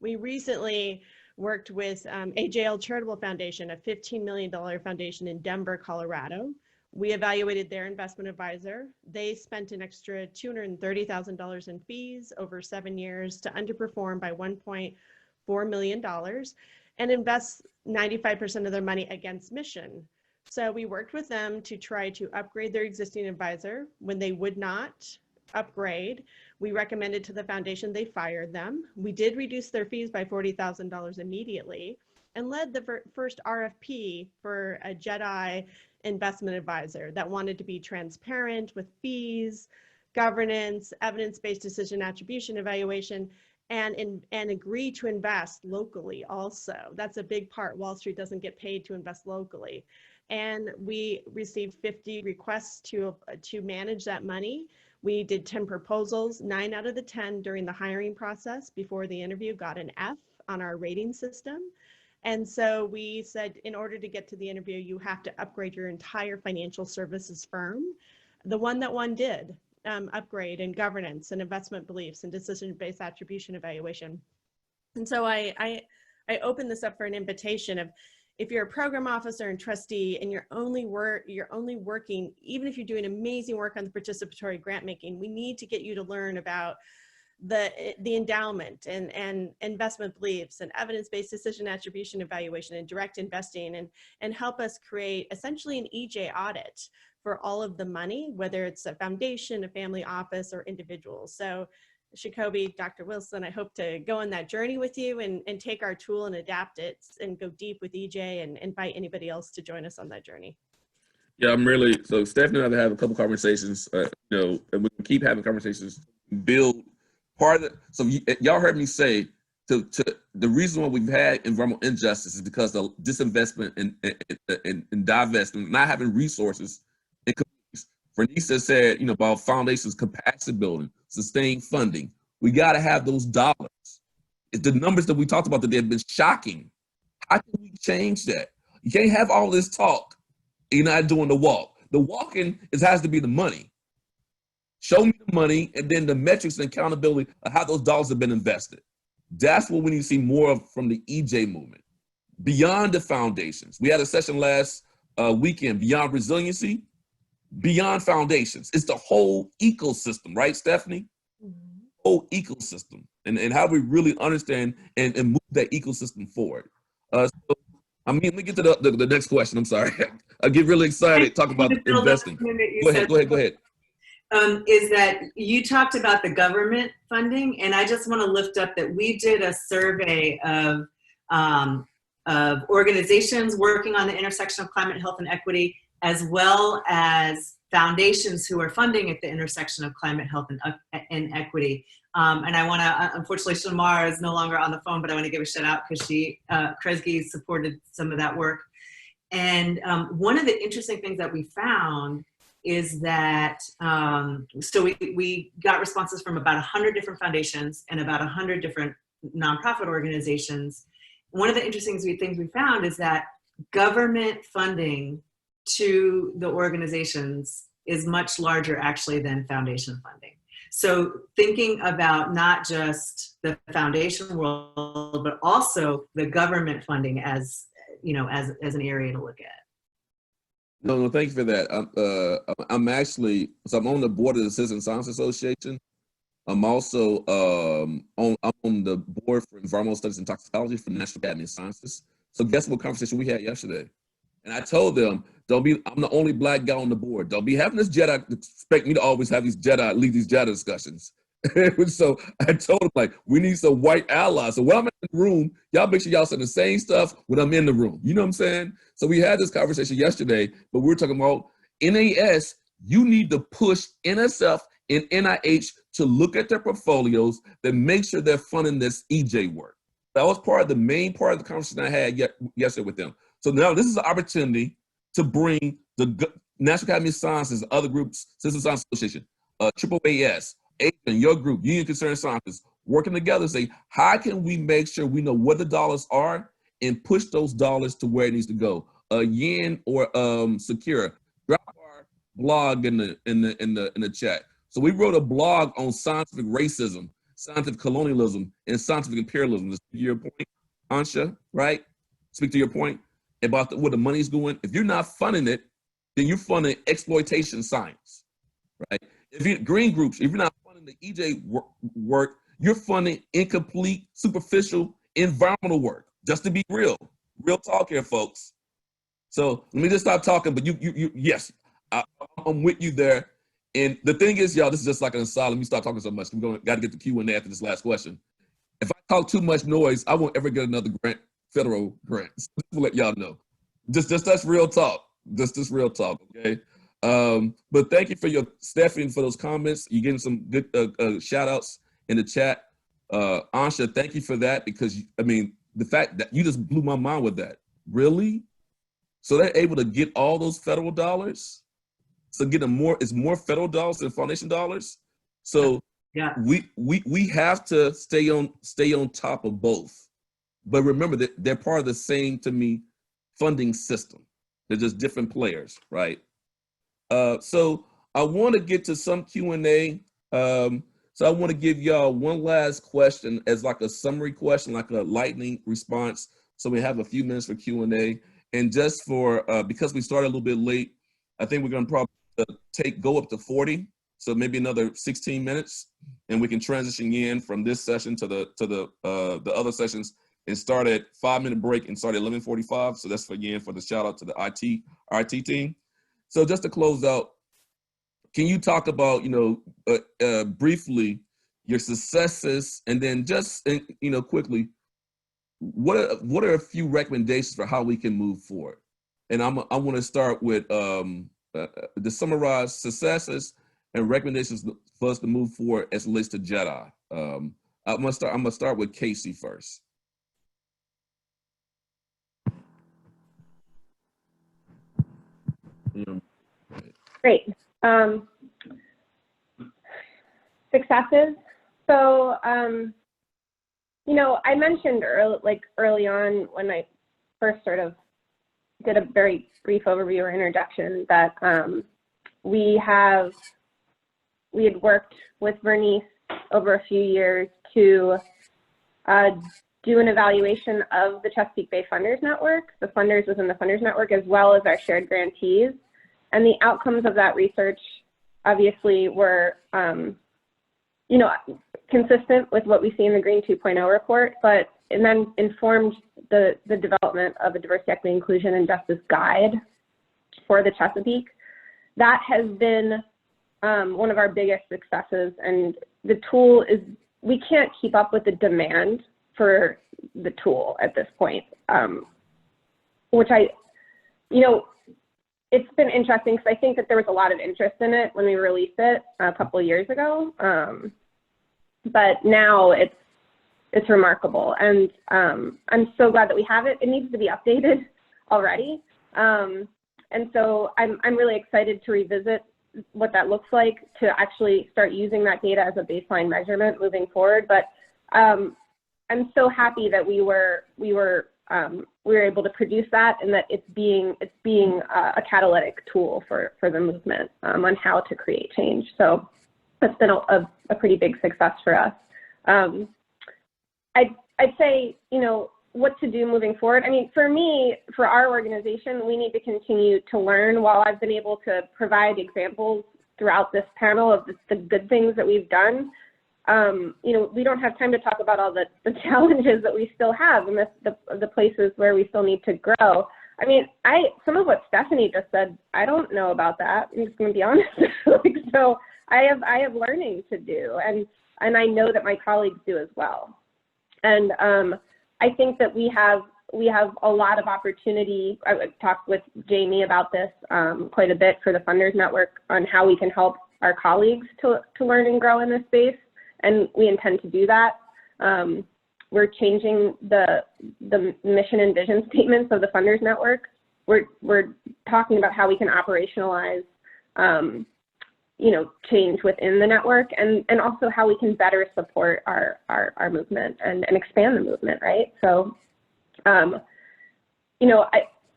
We recently worked with AJL Charitable Foundation, a $15 million foundation in Denver, Colorado. We evaluated their investment advisor. They spent an extra $230,000 in fees over 7 years to underperform by $1.4 million and invest 95% of their money against mission. So we worked with them to try to upgrade their existing advisor. When they would not upgrade, we recommended to the foundation they fired them. We did reduce their fees by $40,000 immediately and led the first RFP for a JEDI investment advisor that wanted to be transparent with fees, governance, evidence-based decision attribution evaluation, and agree to invest locally also. That's a big part. Wall Street doesn't get paid to invest locally. And we received 50 requests to manage that money. We did 10 proposals. 9 out of the 10 during the hiring process before the interview got an F on our rating system. And so we said, in order to get to the interview, you have to upgrade your entire financial services firm. The one that won did upgrade in governance and investment beliefs and decision-based attribution evaluation. And so I open this up for an invitation of, if you're a program officer and trustee and you're only working, even if you're doing amazing work on the participatory grant making, we need to get you to learn about the endowment and investment beliefs and evidence-based decision attribution evaluation and direct investing, and help us create essentially an EJ audit for all of the money, whether it's a foundation, a family office, or individuals. So Sacoby, Dr. Wilson, I hope to go on that journey with you and take our tool and adapt it and go deep with EJ and invite anybody else to join us on that journey. Yeah, I'm really, so Stephanie and I have a couple conversations, you know, and we can keep having conversations, build part of it. So y'all heard me say to the reason why we've had environmental injustice is because of disinvestment and divestment, not having resources. Vernisa said, you know, about foundations, capacity building, sustained funding. We got to have those dollars. The numbers that we talked about today have been shocking. How can we change that? You can't have all this talk. You're not doing the walk. The walking has to be the money. Show me the money, and then the metrics and accountability of how those dollars have been invested. That's what we need to see more of from the EJ movement. Beyond the foundations. We had a session last weekend, Beyond Resiliency, Beyond Foundations. It's the whole ecosystem, right, Stephanie? Mm-hmm. Whole ecosystem, and how we really understand and move that ecosystem forward. So, I mean, let me get to the next question. I'm sorry. I get really excited talking about investing. Go ahead. Is that you talked about the government funding, and I just want to lift up that we did a survey of organizations working on the intersection of climate, health, and equity, as well as foundations who are funding at the intersection of climate, health, and equity. And I want to, unfortunately, Shamar is no longer on the phone, but I want to give a shout out because Kresge supported some of that work. And one of the interesting things that we found is that, so we got responses from about 100 different foundations and about 100 different nonprofit organizations. One of the interesting things we found is that government funding to the organizations is much larger actually than foundation funding. So thinking about not just the foundation world, but also the government funding as, you know, as an area to look at. No, thank you for that. I'm actually, so I'm on the board of the Citizen Science Association. I'm also I'm on the board for Environmental Studies and Toxicology for the National Academy of Sciences. So guess what conversation we had yesterday? And I told them, I'm the only Black guy on the board. Don't be having this Jedi, expect me to always have these lead these Jedi discussions. So I told them, like, we need some white allies. So when I'm in the room, y'all make sure y'all say the same stuff when I'm in the room. You know what I'm saying? So we had this conversation yesterday, but we were talking about NAS. You need to push NSF and NIH to look at their portfolios that make sure they're funding this EJ work. That was the main part of the conversation I had yesterday with them. So now this is an opportunity to bring the National Academy of Sciences, other groups, Citizen Science Association, AAAS, ACEN, your group, Union Concerned Scientists, working together to say, how can we make sure we know where the dollars are and push those dollars to where it needs to go? Yin or Secure, drop our blog in the chat. So we wrote a blog on scientific racism, scientific colonialism, and scientific imperialism. To speak to your point, Ansje, right? Speak to your point about where the money's going. If you're not funding it, then you're funding exploitation science, right? If you're green groups, if you're not funding the EJ work, you're funding incomplete, superficial environmental work. Just to be real talk here, folks. So let me just stop talking. But yes, I'm with you there. And the thing is, y'all, this is just like an aside. Let me stop talking so much. We're got to get the Q&A after this last question. If I talk too much noise, I won't ever get another grant. Federal grant. So to let y'all know. Just that's real talk. Just real talk, okay? But thank you for Stephanie, for those comments. You're getting some good shout outs in the chat. Ansje, thank you for that, because I mean, the fact that you just blew my mind with that. Really? So they're able to get all those federal dollars? So it's more federal dollars than foundation dollars? So yeah, we have to stay on top of both. But remember that they're part of the same, to me, funding system. They're just different players, right? So I want to get to some Q&A. So I want to give y'all one last question as like a summary question, like a lightning response. So we have a few minutes for Q&A. And just for, because we started a little bit late, I think we're going to probably go up to 40. So maybe another 16 minutes, and we can transition in from this session to the other sessions, and start at 5-minute break and start at 11:45. So that's for the shout out to the IT team. So just to close out, can you talk about, briefly your successes, and then just, quickly, what are a few recommendations for how we can move forward? And I want to start with to summarize successes and recommendations for us to move forward as it relates to JEDI. I'm gonna start with Kacey first. Great. Successes. So, I mentioned early on when I first sort of did a very brief overview or introduction that we had worked with Bernice over a few years to do an evaluation of the Chesapeake Bay Funders Network, the funders within the Funders Network, as well as our shared grantees. And the outcomes of that research obviously were, consistent with what we see in the Green 2.0 report, and then informed the development of a diversity, equity, inclusion, and justice guide for the Chesapeake. That has been one of our biggest successes, and the tool is, we can't keep up with the demand for the tool at this point, which it's been interesting because I think that there was a lot of interest in it when we released it a couple of years ago, but now it's remarkable, and I'm so glad that we have it. It needs to be updated already, and so I'm really excited to revisit what that looks like, to actually start using that data as a baseline measurement moving forward. But I'm so happy that we were able to produce that, and that it's being a catalytic tool for the movement on how to create change. So that's been a pretty big success for us. I'd say, what to do moving forward. I mean, for me, for our organization, we need to continue to learn. While I've been able to provide examples throughout this panel of the good things that we've done, we don't have time to talk about all the challenges that we still have and the places where we still need to grow. I mean, some of what Stephanie just said, I don't know about that. I'm just going to be honest. So I have learning to do, and I know that my colleagues do as well. And I think that we have a lot of opportunity. I talked with Jamie about this quite a bit for the Funders Network on how we can help our colleagues to learn and grow in this space, and we intend to do that. We're changing the mission and vision statements of the Funders Network. We're talking about how we can operationalize change within the network, and also how we can better support our movement and expand the movement, right? So,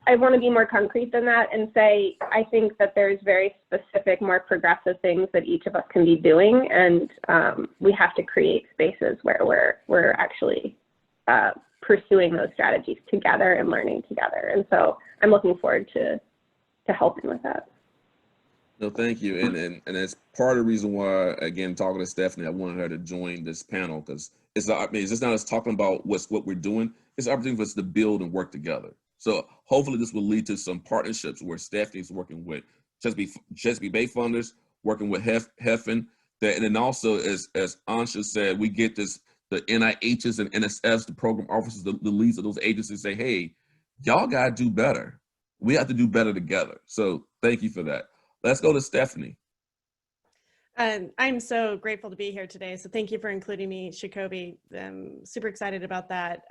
I want to be more concrete than that and say, I think that there's very specific, more progressive things that each of us can be doing, and we have to create spaces where we're actually pursuing those strategies together and learning together. And so I'm looking forward to helping with that. No, thank you. And that's part of the reason why, again, talking to Stephanie, I wanted her to join this panel, because it's just not us talking about what we're doing. It's an opportunity for us to build and work together. So hopefully this will lead to some partnerships where Stephanie's working with Chesapeake Bay Funders, working with Heffen, and then also, as Ansje said, we get the NIHs and NSFs, the program officers, the leads of those agencies say, hey, y'all gotta do better. We have to do better together. So thank you for that. Let's go to Stephanie. I'm so grateful to be here today. So thank you for including me, Sacoby. I'm super excited about that.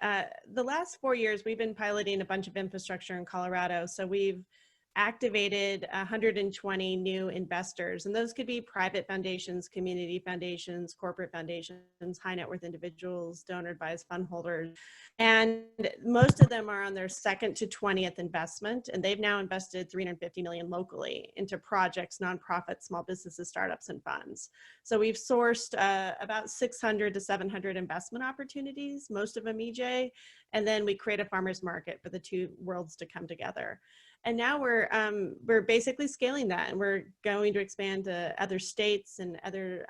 The last 4 years, we've been piloting a bunch of infrastructure in Colorado. So we've activated 120 new investors, and those could be private foundations, community foundations, corporate foundations, high net worth individuals, donor advised fund holders. And most of them are on their second to 20th investment, and they've now invested $350 million locally into projects, nonprofits, small businesses, startups, and funds. So we've sourced about 600 to 700 investment opportunities, most of them EJ, and then we create a farmer's market for the two worlds to come together. And now we're basically scaling that, and we're going to expand to other states and other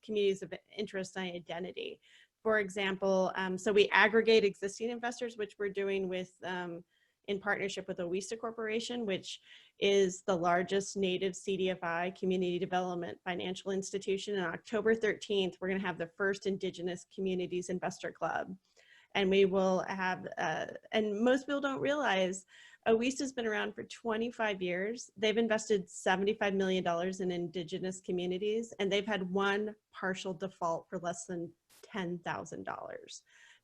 communities of interest and identity. For example, so we aggregate existing investors, which we're doing with in partnership with Owista Corporation, which is the largest native CDFI, community development financial institution. On October 13th, we're going to have the first Indigenous Communities Investor Club. And we will have, and most people don't realize, Owista's been around for 25 years. They've invested $75 million in Indigenous communities, and they've had one partial default for less than $10,000.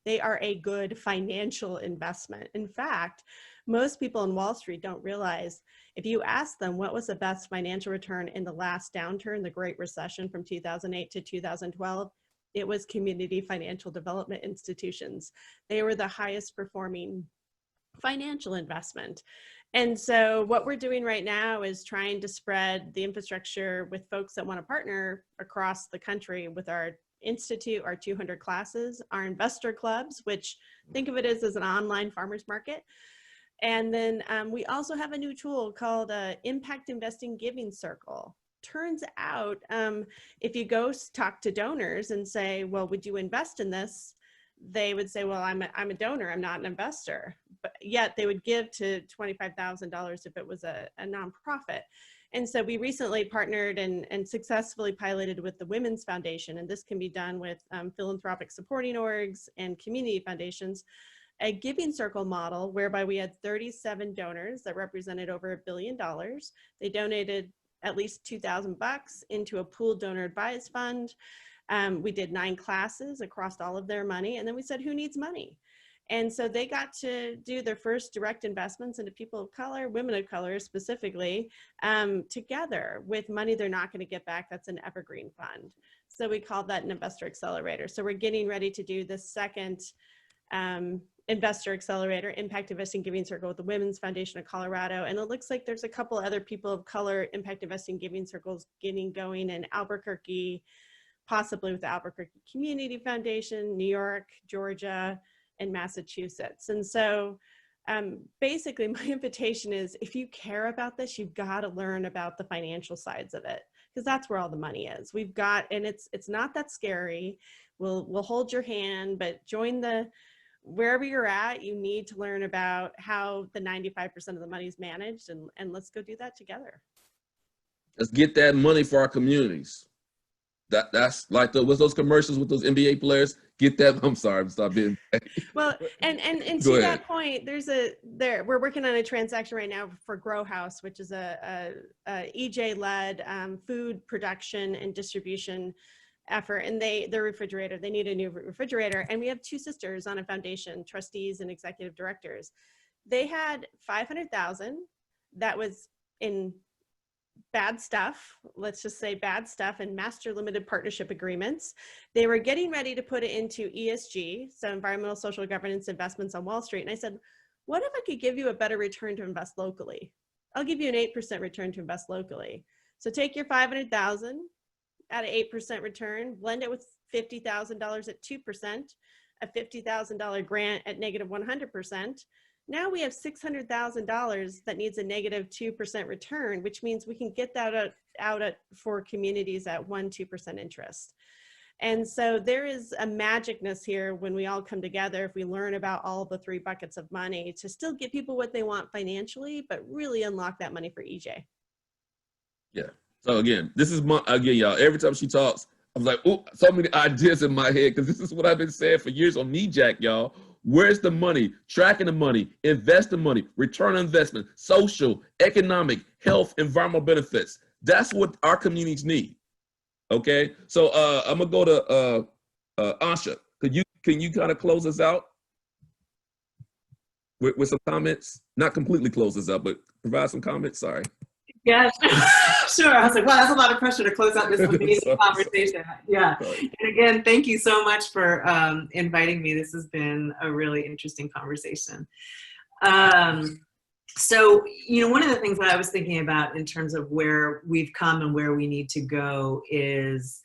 They are a good financial investment. In fact, most people in Wall Street don't realize, if you ask them what was the best financial return in the last downturn, the Great Recession from 2008 to 2012, it was community financial development institutions. They were the highest performing financial investment. And so what we're doing right now is trying to spread the infrastructure with folks that want to partner across the country with our institute, our 200 classes, our investor clubs, which think of it as an online farmers market. And then we also have a new tool called Impact Investing Giving Circle. Turns out, if you go talk to donors and say, well, would you invest in this? They would say, well, I'm a donor, I'm not an investor. But yet they would give to $25,000 if it was a nonprofit. And so we recently partnered and successfully piloted with the Women's Foundation, and this can be done with philanthropic supporting orgs and community foundations, a giving circle model whereby we had 37 donors that represented over $1 billion. They donated at least $2,000 into a pooled donor advised fund. We did 9 classes across all of their money. And then we said, who needs money? And so they got to do their first direct investments into people of color, women of color specifically, together with money they're not going to get back. That's an evergreen fund. So we called that an investor accelerator. So we're getting ready to do the second investor accelerator, Impact Investing Giving Circle, with the Women's Foundation of Colorado. And it looks like there's a couple other people of color impact investing giving circles getting going in Albuquerque, possibly with the Albuquerque Community Foundation, New York, Georgia, and Massachusetts. And so basically my invitation is, if you care about this, you've got to learn about the financial sides of it, because that's where all the money is. We've got, and it's not that scary. We'll hold your hand, but join the, wherever you're at, you need to learn about how the 95% of the money is managed, and let's go do that together. Let's get that money for our communities. That's like what's those commercials with those NBA players? Get that. I'm sorry, I'm stop being. Well, and to that point, we're working on a transaction right now for Grow House, which is a EJ-led food production and distribution effort, and their refrigerator, they need a new refrigerator. And we have 2 sisters on a foundation, trustees and executive directors. They had $500,000 that was in bad stuff, let's just say bad stuff, and master limited partnership agreements. They were getting ready to put it into ESG, so environmental social governance investments on Wall Street. And I said, what if I could give you a better return to invest locally? I'll give you an 8% return to invest locally. So take your $500,000 at an 8% return, blend it with $50,000 at 2%, a $50,000 grant at negative 100%. Now we have $600,000 that needs a negative 2% return, which means we can get that out for communities at 1-2% interest. And so there is a magicness here when we all come together, if we learn about all the 3 buckets of money, to still get people what they want financially, but really unlock that money for EJ. Yeah. So again, this is y'all, every time she talks, I'm like, oh, so many ideas in my head, because this is what I've been saying for years on NEJAC, y'all. Where's the money? Tracking the money, invest the money, return on investment, social, economic, health, environmental benefits. That's what our communities need. Okay, so I'm gonna go to Ansje. Can you kind of close us out with some comments? Not completely close us out, but provide some comments. Sorry. Yes, sure. I was like, wow, that's a lot of pressure to close out this amazing conversation. Yeah. And again, thank you so much for inviting me. This has been a really interesting conversation. So, one of the things that I was thinking about in terms of where we've come and where we need to go is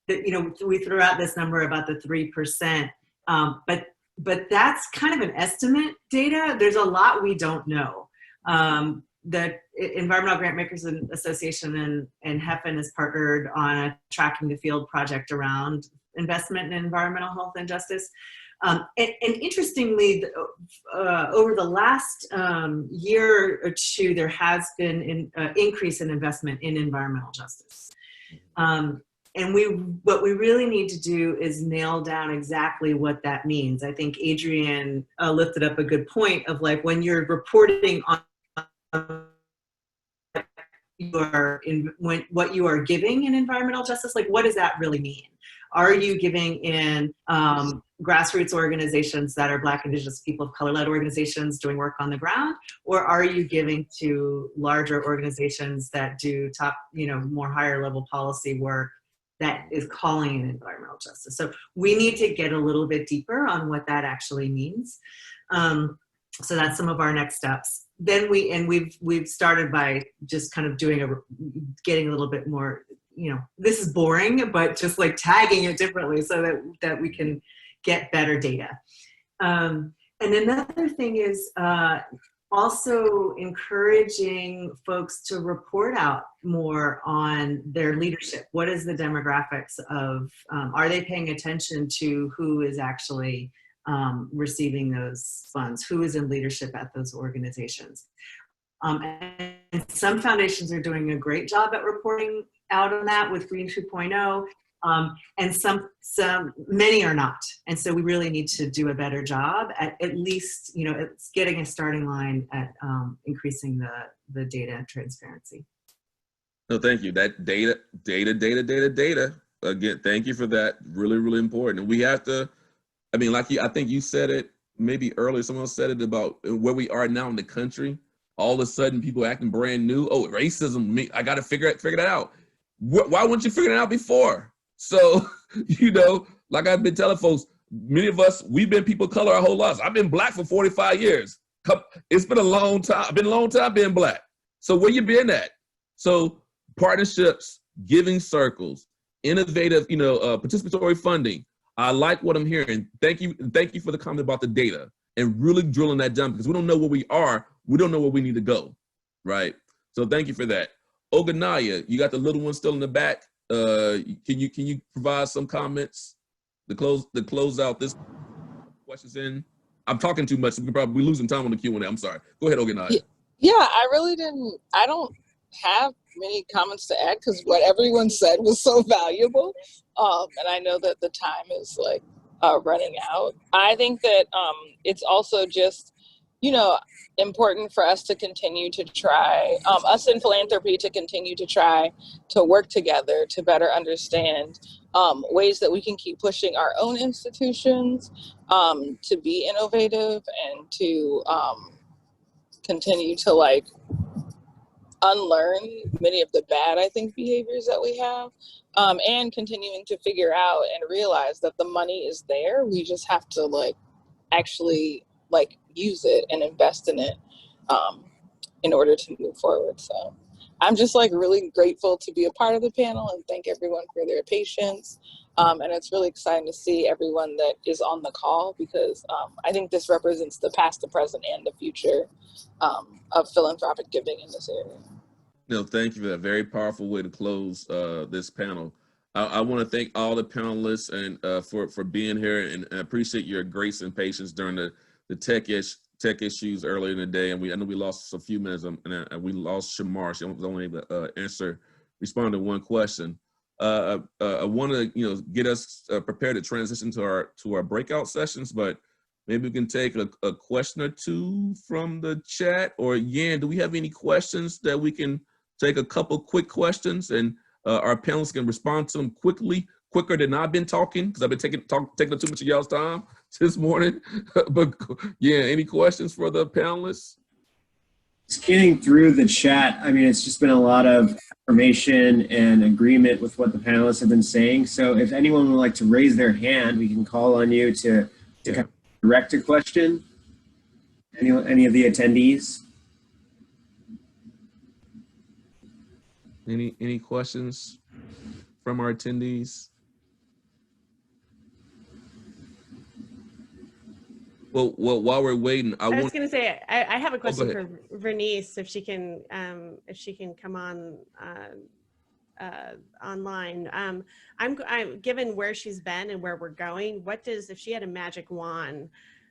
that, we threw out this number about the 3%, but that's kind of an estimate data. There's a lot we don't know. The Environmental Grant Makers Association and HEFN has partnered on a Tracking the Field project around investment in environmental health and justice. And interestingly, over the last year or two, there has been an increase in investment in environmental justice. And what we really need to do is nail down exactly what that means. I think Adrienne lifted up a good point of like, when you're reporting on what you are giving in environmental justice, like what does that really mean? Are you giving in grassroots organizations that are Black, Indigenous, people of color-led organizations doing work on the ground? Or are you giving to larger organizations that do top, more higher level policy work that is calling in environmental justice? So we need to get a little bit deeper on what that actually means. So that's some of our next steps. Then we've started by just kind of getting a little bit more, this is boring, but just like tagging it differently so that we can get better data. And another thing is also encouraging folks to report out more on their leadership. What is the demographics of, are they paying attention to who is actually receiving those funds, who is in leadership at those organizations? And some foundations are doing a great job at reporting out on that with Green 2.0, and many are not. And so we really need to do a better job at least, it's getting a starting line at increasing the data transparency. No, thank you. That data. Again, thank you for that. Really, really important. And we have to, I think you said it maybe earlier, someone else said it about where we are now in the country. All of a sudden people acting brand new. Oh, racism, I got to figure that out. Why wouldn't you figure it out before? So, like I've been telling folks, many of us, we've been people of color our whole lives. I've been Black for 45 years. It's been a long time. I've been a long time being Black. So where you been at? So partnerships, giving circles, innovative, participatory funding. I like what I'm hearing. Thank you for the comment about the data and really drilling that down, because we don't know where we are. We don't know where we need to go, right? So thank you for that. Ogonnaya, you got the little one still in the back. Can you provide some comments to close out this questions in? I'm talking too much. So we're losing time on the Q&A. I'm sorry. Go ahead, Ogonnaya. Yeah, I don't have many comments to add because what everyone said was so valuable. And I know that the time is running out. I think that it's also just, important for us to continue to try, us in philanthropy to continue to try to work together to better understand ways that we can keep pushing our own institutions to be innovative and to continue to unlearn many of the bad, I think, behaviors that we have, and continuing to figure out and realize that the money is there. We just have to actually use it and invest in it in order to move forward. So I'm just really grateful to be a part of the panel and thank everyone for their patience. And it's really exciting to see everyone that is on the call because I think this represents the past, the present, and the future of philanthropic giving in this area. No, thank you for that very powerful way to close this panel. I want to thank all the panelists and for being here, and I appreciate your grace and patience during the tech issues earlier in the day. And I know we lost a few minutes, and we lost Shamar. She was only able to respond to one question. I want to get us prepared to transition to our breakout sessions, but maybe we can take a question or two from the chat. Or Yan, do we have any questions that we can take a couple quick questions and our panelists can respond to them quicker than I've been talking, because I've been taking up too much of y'all's time this morning. But yeah, any questions for the panelists? Scanning through the chat, it's just been a lot of information and agreement with what the panelists have been saying. So if anyone would like to raise their hand, we can call on you to kind of direct a question. Any of the attendees? Any questions from our attendees? Well, while we're waiting, I was going to say I have a question for ahead. Vernice, if she can come on online. I'm given where she's been and where we're going. If she had a magic wand,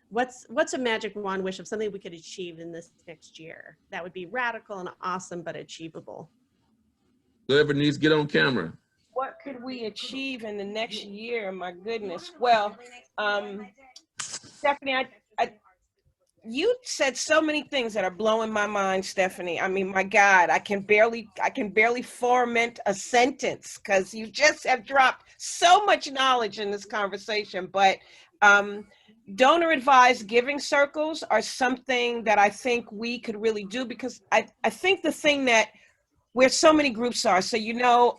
what's a magic wand wish of something we could achieve in this next year that would be radical and awesome but achievable? Whoever needs, get on camera. What could we achieve in the next year? My goodness. Well, Stephanie, you said so many things that are blowing my mind, Stephanie. I mean, my God, I can barely ferment a sentence because you just have dropped so much knowledge in this conversation. But donor advised giving circles are something that I think we could really do, because I think the thing that where so many groups are, so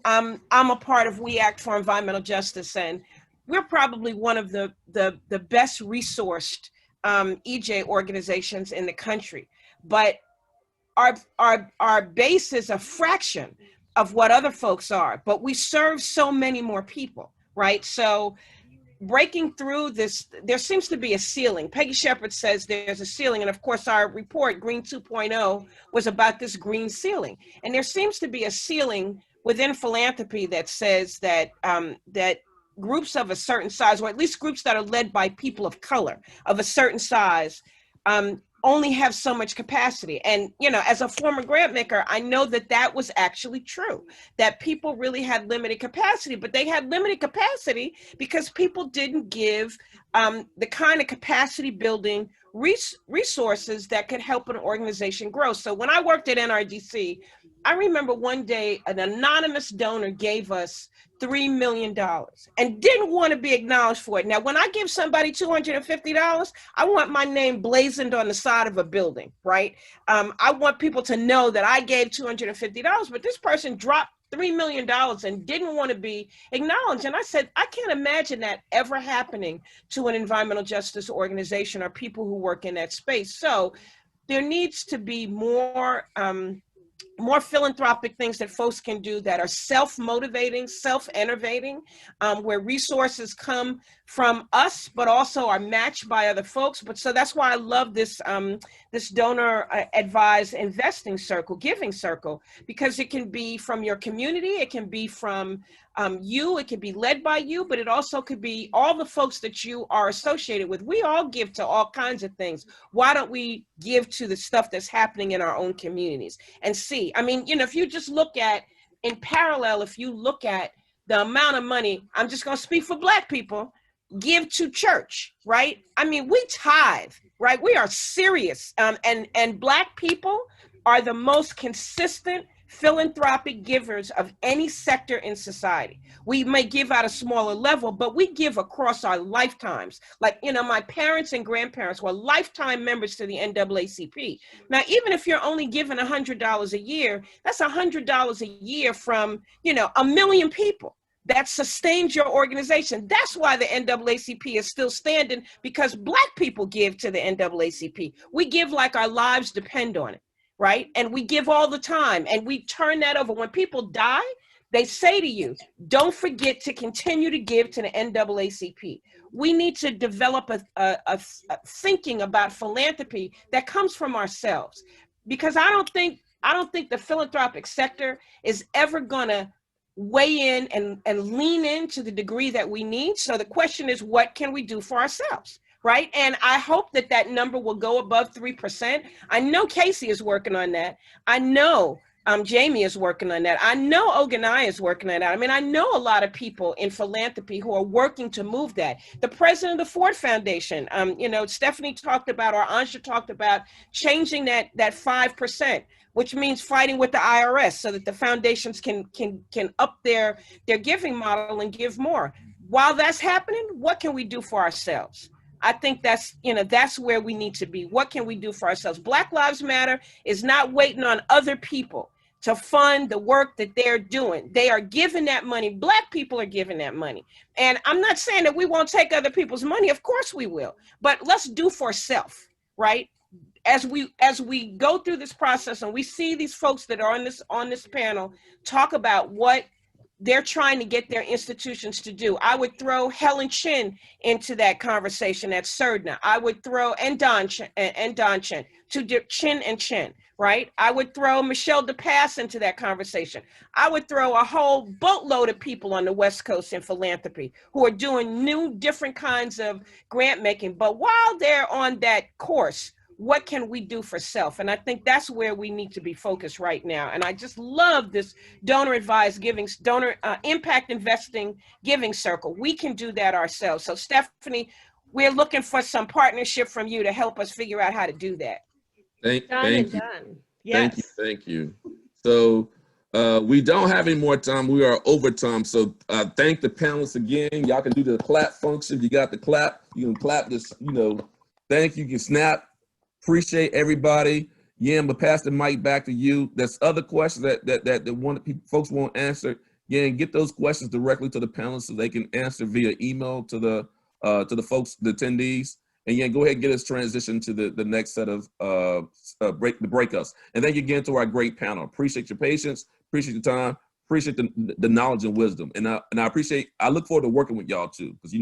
I'm a part of We Act for Environmental Justice, and we're probably one of the best resourced EJ organizations in the country, but our base is a fraction of what other folks are, but we serve so many more people, right? So breaking through this, there seems to be a ceiling. Peggy Shepard says there's a ceiling, and of course our report, Green 2.0, was about this green ceiling. And there seems to be a ceiling within philanthropy that says that that groups of a certain size, or at least groups that are led by people of color of a certain size, only have so much capacity. And, as a former grant maker, I know that that was actually true, that people really had limited capacity, but they had limited capacity because people didn't give the kind of capacity building resources that could help an organization grow. So when I worked at NRDC, I remember one day an anonymous donor gave us $3 million and didn't want to be acknowledged for it. Now, when I give somebody $250, I want my name blazoned on the side of a building, right? I want people to know that I gave $250, but this person dropped $3 million and didn't want to be acknowledged. And I said, I can't imagine that ever happening to an environmental justice organization or people who work in that space. So there needs to be more philanthropic things that folks can do that are self-motivating, self-innovating, where resources come from us, but also are matched by other folks. But so that's why I love this this donor advised investing circle, giving circle, because it can be from your community, it can be from you, it can be led by you, but it also could be all the folks that you are associated with. We all give to all kinds of things. Why don't we give to the stuff that's happening in our own communities and see? I mean, if you just look at, in parallel, if you look at the amount of money, I'm just going to speak for Black people, give to church, right? I mean, we tithe, right? We are serious. And Black people are the most consistent philanthropic givers of any sector in society. We may give at a smaller level, but we give across our lifetimes. Like, my parents and grandparents were lifetime members to the NAACP. Now, even if you're only given $100 a year, that's $100 a year from, 1 million people that sustains your organization. That's why the NAACP is still standing, because Black people give to the NAACP. We give like our lives depend on it, right? And we give all the time, and we turn that over. When people die, they say to you, don't forget to continue to give to the NAACP. We need to develop a thinking about philanthropy that comes from ourselves, because I don't think the philanthropic sector is ever gonna weigh in and lean in to the degree that we need. So the question is, what can we do for ourselves? Right? And I hope that that number will go above 3%. I know Kacey is working on that. I know Jamie is working on that. I know Ogonnaya is working on that. I mean, I know a lot of people in philanthropy who are working to move that. The president of the Ford Foundation, Stephanie talked about, or Ansje talked about, changing that 5%, which means fighting with the IRS so that the foundations can up their giving model and give more. While that's happening, what can we do for ourselves? I think that's where we need to be. What can we do for ourselves? Black Lives Matter is not waiting on other people to fund the work that they're doing. They are giving that money. Black people are giving that money. And I'm not saying that we won't take other people's money. Of course we will. But let's do for self, right? As we go through this process and we see these folks that are on this panel talk about what they're trying to get their institutions to do. I would throw Helen Chin into that conversation at CERDNA. I would throw, and Don Chin, Chin and Chin, right? I would throw Michelle DePass into that conversation. I would throw a whole boatload of people on the West Coast in philanthropy who are doing new, different kinds of grant making. But while they're on that course, what can we do for self? And I think that's where we need to be focused right now. And I just love this donor advised giving, donor impact investing giving circle. We can do that ourselves. So Stephanie, we're looking for some partnership from you to help us figure out how to do that. Thank you. Yes. Thank you. So we don't have any more time. We are over time. So thank the panelists again. Y'all can do the clap function. If you got the clap, you can clap this, thank you. You can snap. Appreciate everybody. Yeah, I'm gonna pass the mic back to you. There's other questions that folks won't answer. Yeah, and get those questions directly to the panelists so they can answer via email to the folks, the attendees. And yeah, go ahead and get us transitioned to the next set of breakups. And thank you again to our great panel. Appreciate your patience, appreciate your time, appreciate the knowledge and wisdom. And I look forward to working with y'all too, because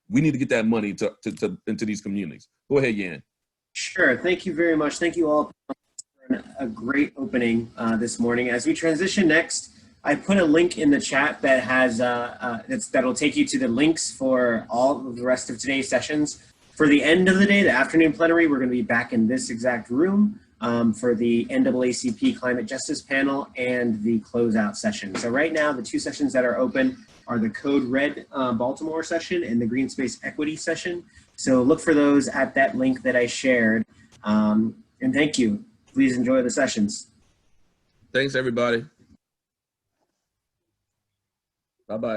we need to get that money into these communities. Go ahead, Yan. Sure. Thank you very much. Thank you all for a great opening this morning. As we transition next, I put a link in the chat that has that'll take you to the links for all of the rest of today's sessions. For the end of the day, the afternoon plenary, we're going to be back in this exact room for the NAACP Climate Justice panel and the closeout session. So right now, the two sessions that are open are the Code Red Baltimore session and the Green Space Equity session. So look for those at that link that I shared. And thank you. Please enjoy the sessions. Thanks, everybody. Bye-bye.